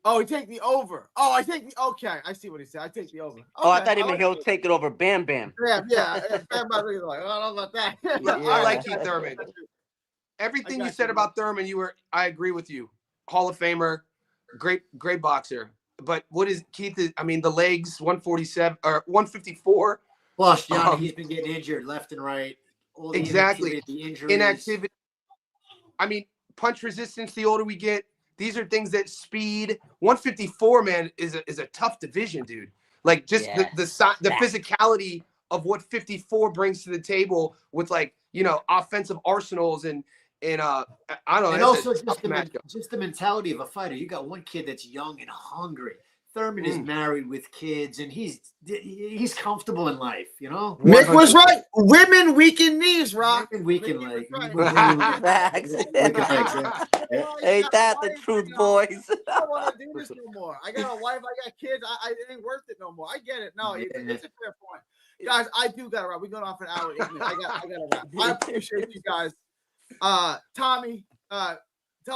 Oh, he take the over. Oh, I take the okay. I see what he said. I take the over. Okay, Oh, I thought he meant he'll take it over Bam Bam. Yeah. Bam might be like, I don't know about that. I like Keith Thurman. Everything you said about Thurman, I agree with you. Hall of Famer, great boxer. But what is Keith? I mean, the legs, 147 or 154. Plus, Johnny, he's been getting injured left and right. All the Exactly. The injuries. Inactivity. I mean, punch resistance. The older we get, these are things that speed. 154, man, is a tough division, dude. Like just the physicality of what 54 brings to the table with offensive arsenals and I don't know. And also just the mentality of a fighter. You got one kid that's young and hungry. Thurman is married with kids, and he's comfortable in life, Mick was right. Women weaken knees, Rock. Women weaken legs. Ain't that the truth, boys? I don't want to do this no more. I got a wife. I got kids. It ain't worth it no more. I get it. No, it's a fair point. Guys, I do got to wrap. We're going off an hour. I got to wrap. I appreciate you guys. Tommy, tell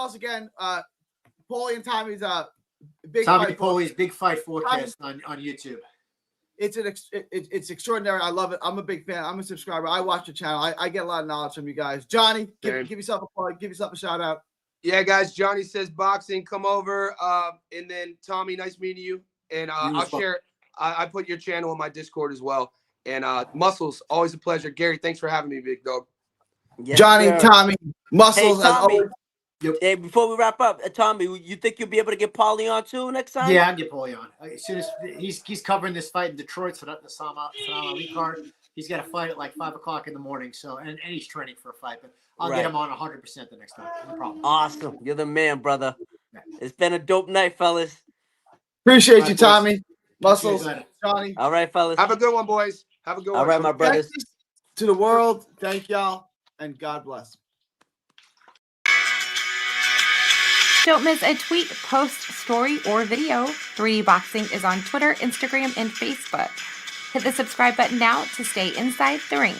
us again. Paulie and Tommy's Polly's Big Fight Forecast on YouTube. It's extraordinary. I love it. I'm a big fan. I'm a subscriber. I watch the channel. I get a lot of knowledge from you guys. Johnny, give yourself a plug. Give yourself a shout out. Yeah, guys. Johnny says boxing. Come over. And then Tommy, nice meeting you. And I'll share. I put your channel in my Discord as well. And Muscles, always a pleasure. Gary, thanks for having me, big dog. Yes, Johnny, sir. Tommy, Muscles. Hey, Tommy. Hey, before we wrap up, Tommy, you think you'll be able to get Paulie on too next time? Yeah, I'll get Paulie on. As soon as he's covering this fight in Detroit, so that's the Salama Ali card. He's got a fight at like 5 o'clock in the morning. So and he's training for a fight, but I'll get him on 100% the next time. No problem. Awesome. You're the man, brother. It's been a dope night, fellas. Appreciate you, Tommy. Muscles, Johnny. All right, fellas. Have a good one, boys. Have a good one. All right, my brothers. To the world, thank y'all, and God bless. Don't miss a tweet, post, story, or video. 3D Boxing is on Twitter, Instagram, and Facebook. Hit the subscribe button now to stay inside the ring.